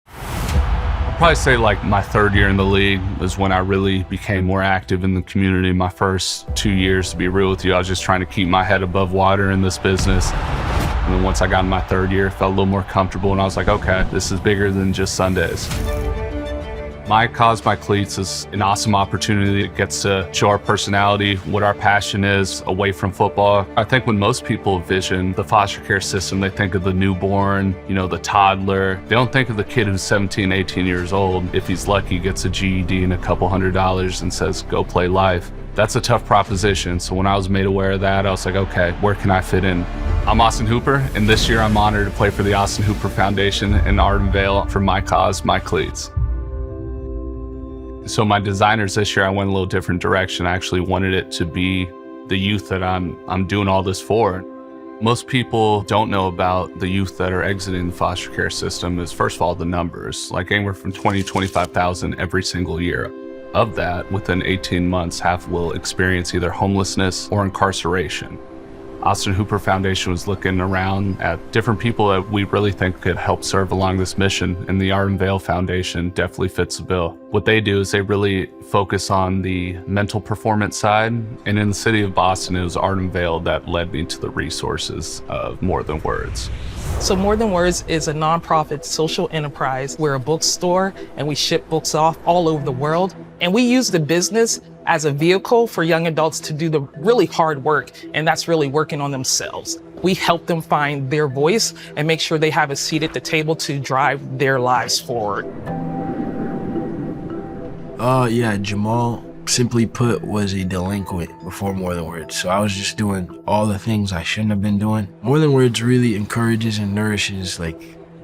[SPEAKER 9] I'd probably say my third year in the league was when I really became more active in the community. My first 2 years, to be real with you, I was just trying to keep my head above water in this business. And then once I got in my third year, I felt a little more comfortable, and I was like, okay, this is bigger than just Sundays. My Cause My Cleats is an awesome opportunity that gets to show our personality, what our passion is away from football. I think when most people envision the foster care system, they think of the newborn, the toddler. They don't think of the kid who's 17, 18 years old. If he's lucky, gets a GED and a couple $100 and says, go play life. That's a tough proposition. So when I was made aware of that, I was like, okay, where can I fit in? I'm Austin Hooper, and this year I'm honored to play for the Austin Hooper Foundation in Artem, Vale for My Cause, My Cleats. So my designers this year, I went a little different direction. I actually wanted it to be the youth that I'm doing all this for. Most people don't know about the youth that are exiting the foster care system is, first of all, the numbers, anywhere from 20 to 25,000 every single year. Of that, within 18 months, half will experience either homelessness or incarceration. Austin Hooper Foundation was looking around at different people that we really think could help serve along this mission, and the Artem Vale Foundation definitely fits the bill. What they do is they really focus on the mental performance side, and in the city of Boston, it was Artem Vale that led me to the resources of More Than Words.
[SPEAKER 10] So More Than Words is a nonprofit social enterprise. We're a bookstore and we ship books off all over the world. And we use the business as a vehicle for young adults to do the really hard work, and that's really working on themselves. We help them find their voice and make sure they have a seat at the table to drive their lives forward.
[SPEAKER 11] Yeah, Jamal, simply put, was a delinquent before More Than Words. So I was just doing all the things I shouldn't have been doing. More Than Words really encourages and nourishes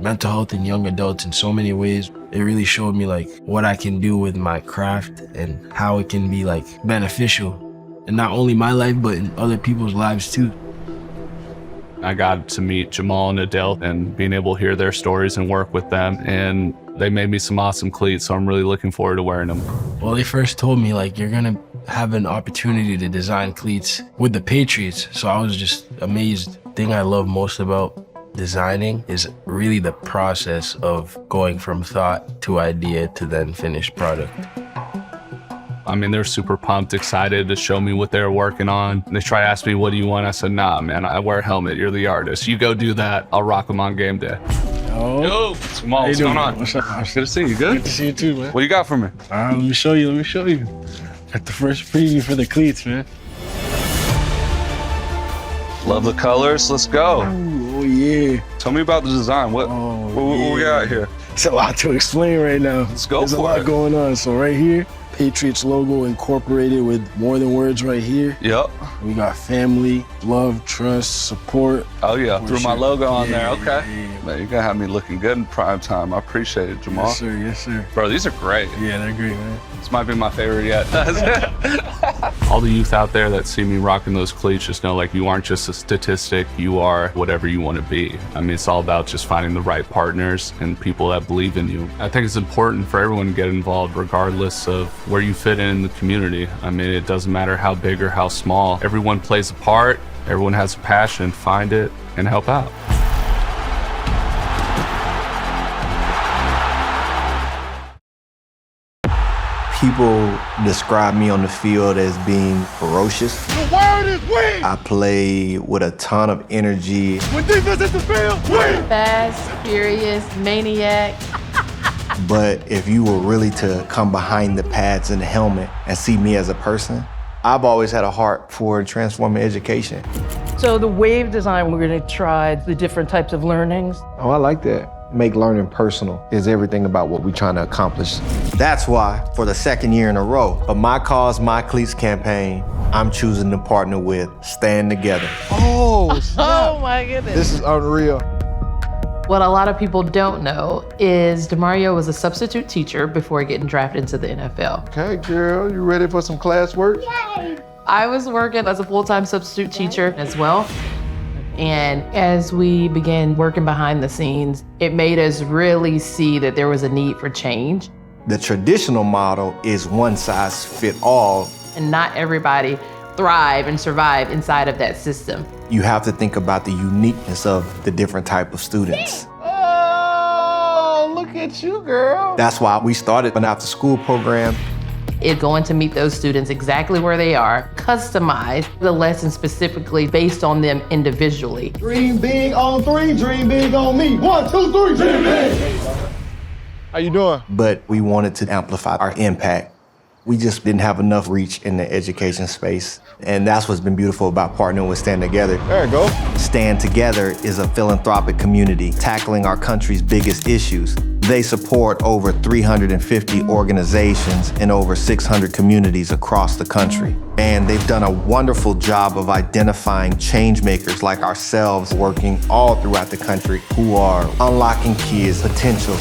[SPEAKER 11] mental health in young adults in so many ways. It really showed me what I can do with my craft and how it can be beneficial in not only my life, but in other people's lives too.
[SPEAKER 9] I got to meet Jamal and Adele and being able to hear their stories and work with them, and they made me some awesome cleats, so I'm really looking forward to wearing them.
[SPEAKER 11] Well, they first told me you're gonna have an opportunity to design cleats with the Patriots, so I was just amazed. The thing I love most about designing is really the process of going from thought to idea to then finished product.
[SPEAKER 9] I mean, they're super pumped, excited to show me what they're working on. They try to ask me, what do you want? I said, nah, man, I wear a helmet. You're the artist. You go do that. I'll rock them on game day. Yo, Jamal, what's going on?
[SPEAKER 12] What's up?
[SPEAKER 9] Good to see you. Good?
[SPEAKER 12] Good to see you too, man.
[SPEAKER 9] What you got for me?
[SPEAKER 12] Let me show you. Got the first preview for the cleats, man.
[SPEAKER 9] Love the colors. Let's go.
[SPEAKER 12] Ooh, oh, yeah.
[SPEAKER 9] Tell me about the design. What we got here?
[SPEAKER 12] It's a lot to explain right now.
[SPEAKER 9] Let's go.
[SPEAKER 12] There's a lot going on. So right here, Patriots logo incorporated with More Than Words right here.
[SPEAKER 9] Yep.
[SPEAKER 12] We got family, love, trust, support.
[SPEAKER 9] Oh yeah, threw my logo on there. Okay.
[SPEAKER 12] Yeah.
[SPEAKER 9] Man, you're gonna have me looking good in prime time. I appreciate it, Jamal.
[SPEAKER 12] Yes, sir. Yes, sir.
[SPEAKER 9] Bro, these are great.
[SPEAKER 12] Yeah, they're great, man.
[SPEAKER 9] This might be my favorite yet. All the youth out there that see me rocking those cleats, just know you aren't just a statistic, you are whatever you want to be. I mean, it's all about just finding the right partners and people that believe in you. I think it's important for everyone to get involved regardless of where you fit in the community. I mean, it doesn't matter how big or how small. Everyone plays a part, everyone has a passion, find it and help out.
[SPEAKER 13] People describe me on the field as being ferocious.
[SPEAKER 1] The word is win!
[SPEAKER 13] I play with a ton of energy.
[SPEAKER 1] When defense is the field, win!
[SPEAKER 15] Fast, furious, maniac.
[SPEAKER 13] But if you were really to come behind the pads and the helmet and see me as a person, I've always had a heart for transforming education.
[SPEAKER 10] So the wave design, we're gonna try the different types of learnings.
[SPEAKER 13] Oh, I like that. Make learning personal is everything about what we're trying to accomplish. That's why, for the second year in a row of My Cause My Cleats campaign, I'm choosing to partner with Stand Together.
[SPEAKER 15] Oh, oh my goodness.
[SPEAKER 13] This is unreal.
[SPEAKER 15] What a lot of people don't know is Demario was a substitute teacher before getting drafted into the NFL.
[SPEAKER 13] Okay, girl, you ready for some classwork?
[SPEAKER 15] Yay! I was working as a full-time substitute teacher as well. And as we began working behind the scenes, it made us really see that there was a need for change.
[SPEAKER 13] The traditional model is one size fit all.
[SPEAKER 15] And not everybody thrive and survive inside of that system.
[SPEAKER 13] You have to think about the uniqueness of the different type of students.
[SPEAKER 15] Oh, look at you, girl.
[SPEAKER 13] That's why we started an after-school program.
[SPEAKER 15] It's going to meet those students exactly where they are, customize the lesson specifically based on them individually.
[SPEAKER 13] Dream big on 3, dream big on me. 1, 2, 3, dream big. How you doing? But we wanted to amplify our impact. We just didn't have enough reach in the education space. And that's what's been beautiful about partnering with Stand Together. There you go. Stand Together is a philanthropic community tackling our country's biggest issues. They support over 350 organizations in over 600 communities across the country. And they've done a wonderful job of identifying change makers like ourselves working all throughout the country who are unlocking kids' potential.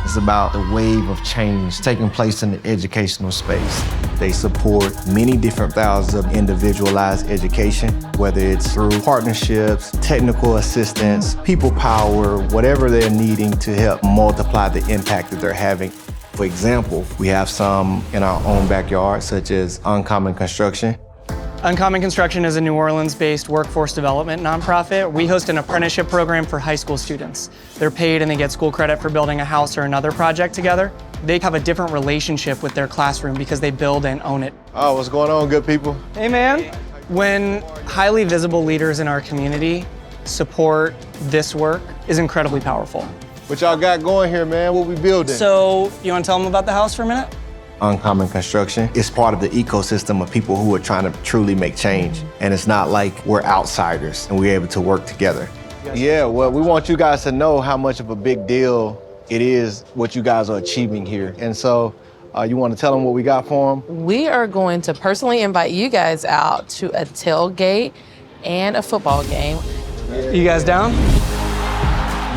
[SPEAKER 13] It's about the wave of change taking place in the educational space. They support many different styles of individualized education, whether it's through partnerships, technical assistance, people power, whatever they're needing to help multiply the impact that they're having. For example, we have some in our own backyard, such as Uncommon Construction.
[SPEAKER 16] Uncommon Construction is a New Orleans-based workforce development nonprofit. We host an apprenticeship program for high school students. They're paid and they get school credit for building a house or another project together. They have a different relationship with their classroom because they build and own it.
[SPEAKER 13] Oh, what's going on, good people?
[SPEAKER 16] Hey, man. When highly visible leaders in our community support this work is incredibly powerful.
[SPEAKER 13] What y'all got going here, man? What we building?
[SPEAKER 16] So, you want to tell them about the house for a minute?
[SPEAKER 13] Uncommon Construction is part of the ecosystem of people who are trying to truly make change. And it's not like we're outsiders and we're able to work together. Yeah, well, we want you guys to know how much of a big deal it is what you guys are achieving here. And so you want to tell them what we got for them?
[SPEAKER 15] We are going to personally invite you guys out to a tailgate and a football game.
[SPEAKER 16] You guys down?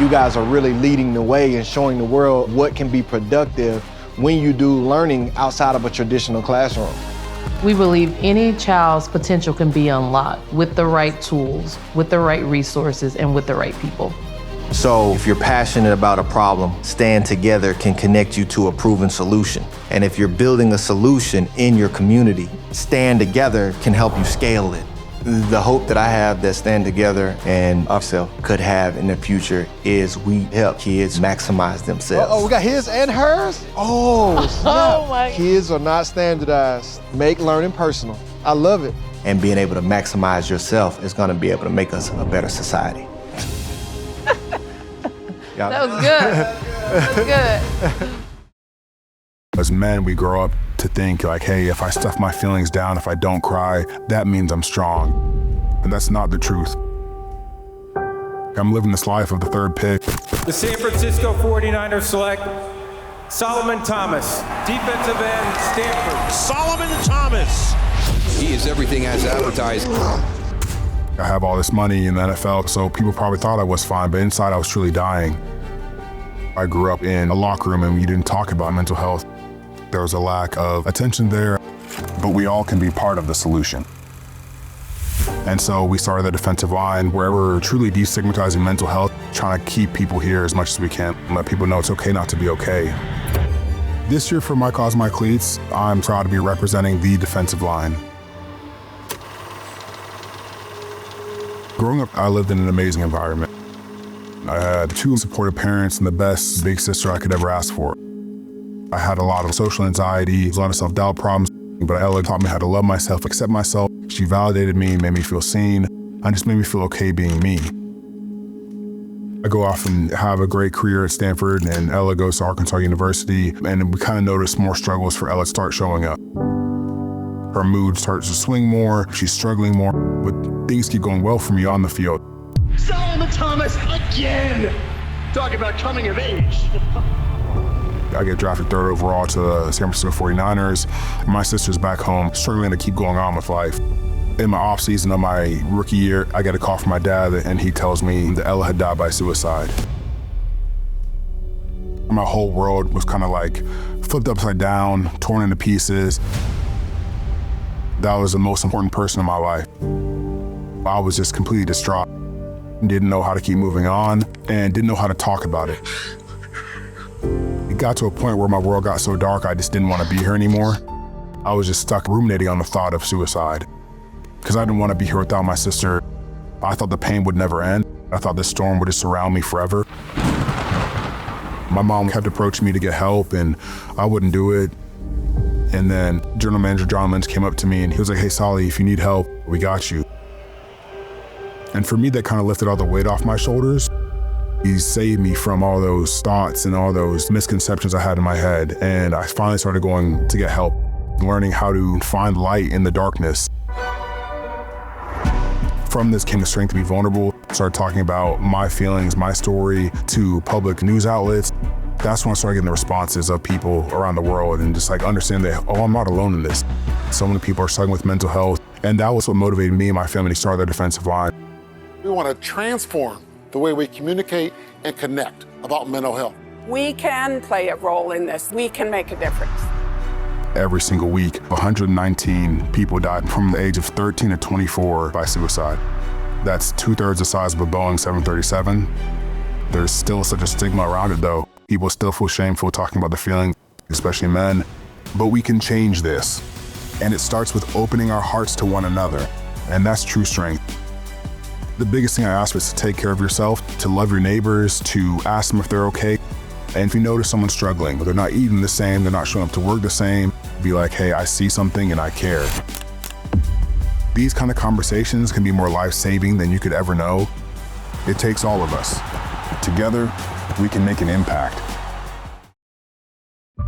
[SPEAKER 13] You guys are really leading the way and showing the world what can be productive when you do learning outside of a traditional classroom.
[SPEAKER 15] We believe any child's potential can be unlocked with the right tools, with the right resources, and with the right people.
[SPEAKER 13] So if you're passionate about a problem, Stand Together can connect you to a proven solution. And if you're building a solution in your community, Stand Together can help you scale it. The hope that I have that Stand Together and Upsell could have in the future is we help kids maximize themselves. Oh, we got his and hers? Oh, snap.
[SPEAKER 15] Oh my.
[SPEAKER 13] Kids are not standardized. Make learning personal. I love it. And being able to maximize yourself is gonna be able to make us a better society.
[SPEAKER 15] That was good. That was good.
[SPEAKER 7] As men, we grow up to think like, hey, if I stuff my feelings down, if I don't cry, that means I'm strong. And that's not the truth. I'm living this life of the third pick.
[SPEAKER 8] The San Francisco 49ers select Solomon Thomas, defensive end, Stanford.
[SPEAKER 1] Solomon Thomas.
[SPEAKER 17] He is everything as advertised.
[SPEAKER 7] I have all this money in the NFL, so people probably thought I was fine, but inside I was truly dying. I grew up in a locker room and we didn't talk about mental health. There was a lack of attention there, but we all can be part of the solution. And so we started the defensive line where we're truly destigmatizing mental health, trying to keep people here as much as we can, and let people know it's okay not to be okay. This year for My Cause My Cleats, I'm proud to be representing the defensive line. Growing up, I lived in an amazing environment. I had 2 supportive parents and the best big sister I could ever ask for. I had a lot of social anxiety, a lot of self-doubt problems, but Ella taught me how to love myself, accept myself. She validated me, made me feel seen, and just made me feel okay being me. I go off and have a great career at Stanford, and Ella goes to Arkansas University, and we kind of notice more struggles for Ella start showing up. Her mood starts to swing more, she's struggling more, but things keep going well for me on the field.
[SPEAKER 8] Solomon Thomas again! Talk about coming of age.
[SPEAKER 7] I get drafted 3rd overall to the San Francisco 49ers. My sister's back home, struggling to keep going on with life. In my off season of my rookie year, I get a call from my dad and he tells me that Ella had died by suicide. My whole world was kind of like flipped upside down, torn into pieces. That was the most important person in my life. I was just completely distraught. Didn't know how to keep moving on and didn't know how to talk about it. It got to a point where my world got so dark I just didn't want to be here anymore. I was just stuck ruminating on the thought of suicide. Because I didn't want to be here without my sister. I thought the pain would never end. I thought this storm would just surround me forever. My mom kept approaching me to get help and I wouldn't do it. And then General Manager John Lynch came up to me and he was like, hey, Solly, if you need help, we got you. And for me, that kind of lifted all the weight off my shoulders. He saved me from all those thoughts and all those misconceptions I had in my head. And I finally started going to get help, learning how to find light in the darkness. From this came the strength to be vulnerable. Started talking about my feelings, my story to public news outlets. That's when I started getting the responses of people around the world and just like understand that, oh, I'm not alone in this. So many people are struggling with mental health. And that was what motivated me and my family to start the defensive line.
[SPEAKER 1] We want to transform the way we communicate and connect about mental health.
[SPEAKER 18] We can play a role in this. We can make a difference.
[SPEAKER 7] Every single week, 119 people died from the age of 13 to 24 by suicide. That's 2/3 the size of a Boeing 737. There's still such a stigma around it though. People still feel shameful talking about the feeling, especially men. But we can change this. And it starts with opening our hearts to one another, and that's true strength. The biggest thing I ask is to take care of yourself, to love your neighbors, to ask them if they're okay. And if you notice someone struggling, or they're not eating the same, they're not showing up to work the same, be like, hey, I see something and I care. These kind of conversations can be more life-saving than you could ever know. It takes all of us. Together, we can make an impact.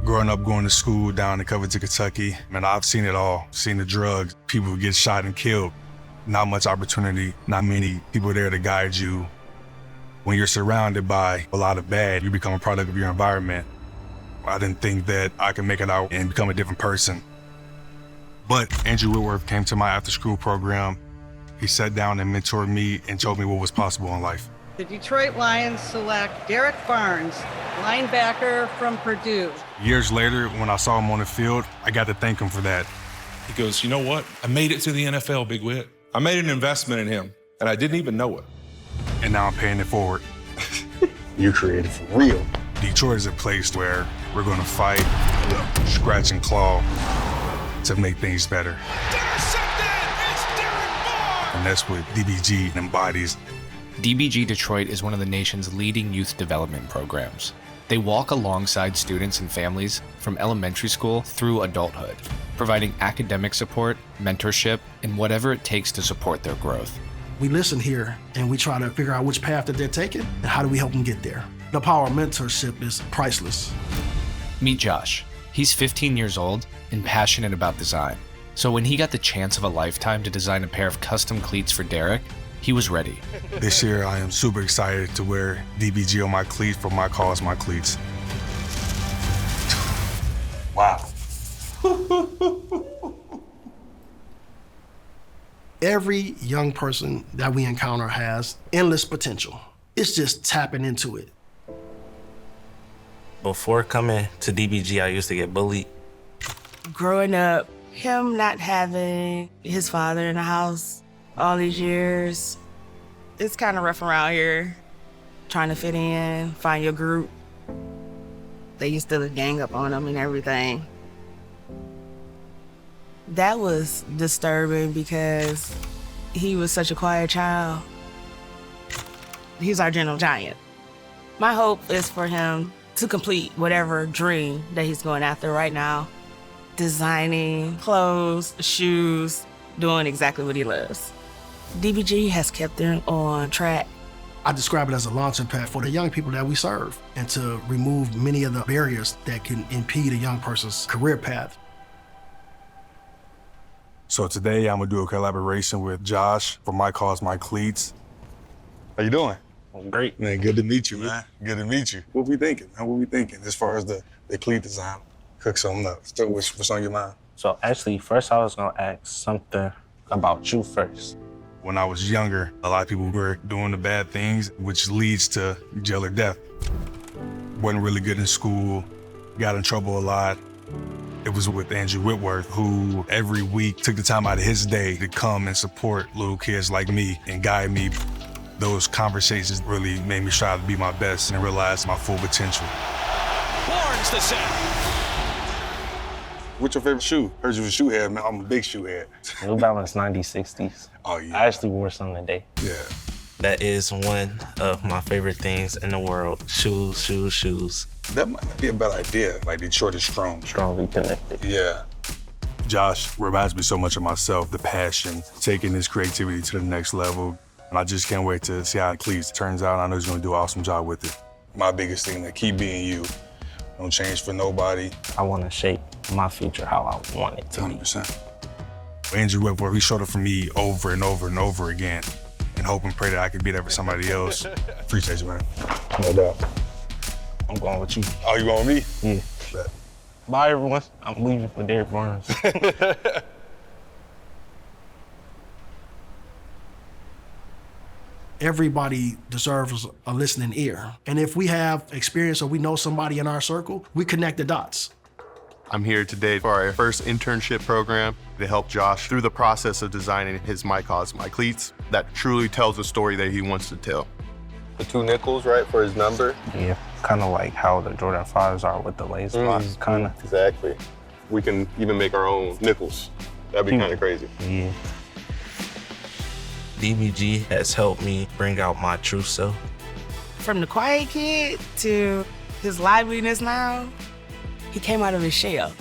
[SPEAKER 5] Growing up going to school down in Covington, Kentucky, man, I've seen it all. Seen the drugs, people get shot and killed. Not much opportunity, not many people there to guide you. When you're surrounded by a lot of bad, you become a product of your environment. I didn't think that I could make it out and become a different person. But Andrew Whitworth came to my after-school program. He sat down and mentored me and showed me what was possible in life.
[SPEAKER 2] The Detroit Lions select Derrick Barnes, linebacker from Purdue.
[SPEAKER 5] Years later, when I saw him on the field, I got to thank him for that.
[SPEAKER 3] He goes, you know what? I made it to the NFL, Big Whit. I made an investment in him, and I didn't even know it.
[SPEAKER 5] And now I'm paying it forward.
[SPEAKER 12] You're creative for real.
[SPEAKER 5] Detroit is a place where we're gonna fight, scratch and claw to make things better. And that's what DBG embodies.
[SPEAKER 19] DBG Detroit is one of the nation's leading youth development programs. They walk alongside students and families from elementary school through adulthood, providing academic support, mentorship, and whatever it takes to support their growth.
[SPEAKER 20] We listen here and we try to figure out which path that they're taking and how do we help them get there. The power of mentorship is priceless.
[SPEAKER 19] Meet Josh. He's 15 years old and passionate about design. So when he got the chance of a lifetime to design a pair of custom cleats for Derrick, he was ready.
[SPEAKER 5] This year, I am super excited to wear DBG on my cleats for My Cause My Cleats. Wow.
[SPEAKER 20] Every young person that we encounter has endless potential. It's just tapping into it.
[SPEAKER 21] Before coming to DBG, I used to get bullied.
[SPEAKER 22] Growing up, him not having his father in the house all these years, it's kind of rough around here, trying to fit in, find your group. They used to gang up on him and everything. That was disturbing because he was such a quiet child. He's our gentle giant. My hope is for him to complete whatever dream that he's going after right now. Designing clothes, shoes, doing exactly what he loves. DBG has kept them on track.
[SPEAKER 20] I describe it as a launching pad for the young people that we serve and to remove many of the barriers that can impede a young person's career path.
[SPEAKER 5] So today I'm gonna do a collaboration with Josh for My Cause My Cleats. How you doing?
[SPEAKER 21] I'm great.
[SPEAKER 5] Man, good to meet you, man. Good to meet you. What we thinking, man? What we thinking as far as the cleat design? Cook something up. So what's on your mind?
[SPEAKER 21] So actually, first I was gonna ask something about you first.
[SPEAKER 5] When I was younger, a lot of people were doing the bad things, which leads to jail or death. Wasn't really good in school, got in trouble a lot. It was with Andrew Whitworth, who every week took the time out of his day to come and support little kids like me and guide me. Those conversations really made me strive to be my best and realize my full potential.
[SPEAKER 23] Barnes the sack.
[SPEAKER 5] What's your favorite shoe? Heard you was a shoe head, man. I'm a big shoe head.
[SPEAKER 21] New Balance 9060s.
[SPEAKER 5] Oh, yeah.
[SPEAKER 21] I actually wore some today.
[SPEAKER 5] Yeah.
[SPEAKER 21] That is one of my favorite things in the world. Shoes, shoes, shoes.
[SPEAKER 5] That might not be a bad idea. Like, Detroit is strong.
[SPEAKER 21] Strongly connected.
[SPEAKER 5] Yeah. Josh reminds me so much of myself, the passion, taking his creativity to the next level. And I just can't wait to see how Cleats turns out. I know he's gonna do an awesome job with it. My biggest thing, to keep being you. Don't change for nobody.
[SPEAKER 21] I want to shape my future how I want it to
[SPEAKER 5] 100%. Andrew Whitworth, he showed up for me over and over and over again, and hope and pray that I could be there for somebody else. Appreciate you, man.
[SPEAKER 21] No doubt. I'm going with you.
[SPEAKER 5] Oh, you going with me?
[SPEAKER 21] Yeah.
[SPEAKER 5] Bet.
[SPEAKER 21] Bye, everyone. I'm leaving for Derrick Barnes.
[SPEAKER 20] Everybody deserves a listening ear. And if we have experience or we know somebody in our circle, we connect the dots.
[SPEAKER 24] I'm here today for our first internship program to help Josh through the process of designing his My Cause My Cleats that truly tells a story that he wants to tell. The 2 nickels, right, for his number?
[SPEAKER 21] Yeah, kind of like how the Jordan 5s are with the lace blocks, kind of.
[SPEAKER 24] Exactly. we can even make our own nickels. That'd be kind of crazy.
[SPEAKER 21] Yeah. DBG has helped me bring out my true self.
[SPEAKER 22] From the quiet kid to his liveliness now, he came out of his shell.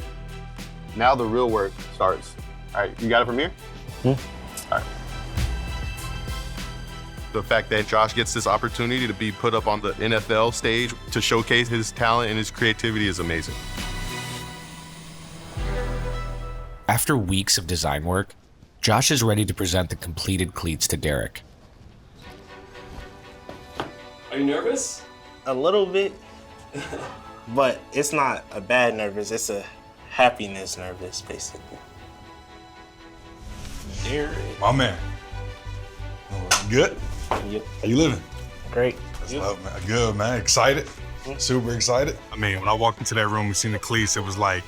[SPEAKER 24] Now the real work starts. All right, you got it from here? All right. The fact that Josh gets this opportunity to be put up on the NFL stage to showcase his talent and his creativity is amazing.
[SPEAKER 19] After weeks of design work, Josh is ready to present the completed cleats to Derrick.
[SPEAKER 21] Are you nervous? A little bit, but it's not a bad nervous, it's a happiness nervous, basically. Derrick.
[SPEAKER 3] My man. Good?
[SPEAKER 21] Yep.
[SPEAKER 3] How you living?
[SPEAKER 21] Great.
[SPEAKER 3] That's love, man. Good, man. Excited? Super excited?
[SPEAKER 4] I mean, when I walked into that room and seen the cleats, it was like,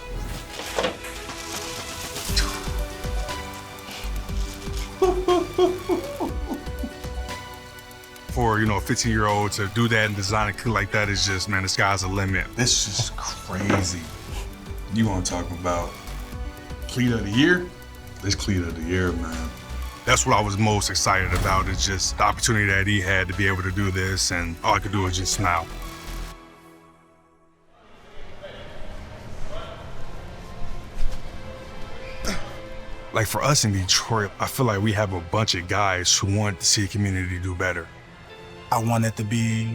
[SPEAKER 4] for, you know, a 15-year-old to do that and design a cleat like that is just, man, the sky's the limit.
[SPEAKER 3] This is crazy. You want to talk about cleat of the year? This cleat of the year, man.
[SPEAKER 4] That's what I was most excited about, is just the opportunity that he had to be able to do this, and all I could do was just smile. Like for us in Detroit, I feel like we have a bunch of guys who want to see the community do better.
[SPEAKER 6] I wanted to be,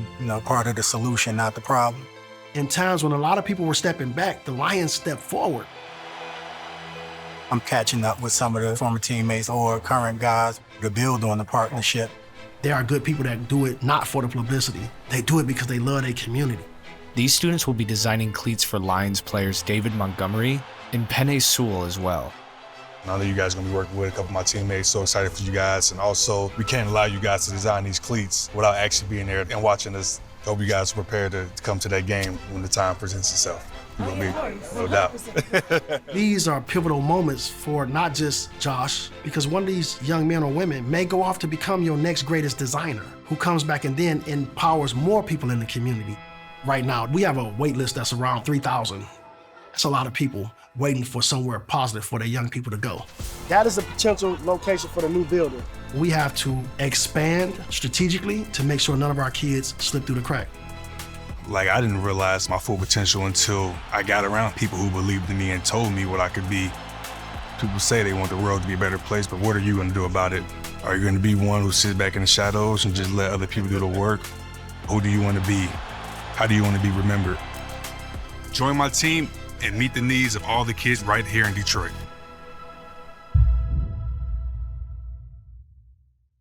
[SPEAKER 6] part of the solution, not the problem.
[SPEAKER 20] In times when a lot of people were stepping back, the Lions stepped forward.
[SPEAKER 6] I'm catching up with some of the former teammates or current guys to build on the partnership.
[SPEAKER 20] There are good people that do it not for the publicity. They do it because they love their community.
[SPEAKER 19] These students will be designing cleats for Lions players David Montgomery and Penei Sewell as well.
[SPEAKER 4] I know you guys are gonna be working with a couple of my teammates, so excited for you guys. And also, we can't allow you guys to design these cleats without actually being there and watching us. Hope you guys are prepared to come to that game when the time presents itself. You know me, no doubt.
[SPEAKER 20] These are pivotal moments for not just Josh, because one of these young men or women may go off to become your next greatest designer, who comes back and then empowers more people in the community. Right now, we have a wait list that's around 3,000. That's a lot of people waiting for somewhere positive for their young people to go.
[SPEAKER 12] That is a potential location for the new building.
[SPEAKER 20] We have to expand strategically to make sure none of our kids slip through the crack.
[SPEAKER 4] Like, I didn't realize my full potential until I got around people who believed in me and told me what I could be. People say they want the world to be a better place, but what are you gonna do about it? Are you gonna be one who sits back in the shadows and just let other people do the work? Who do you wanna be? How do you wanna be remembered? Join my team and meet the needs of all the kids right here in Detroit.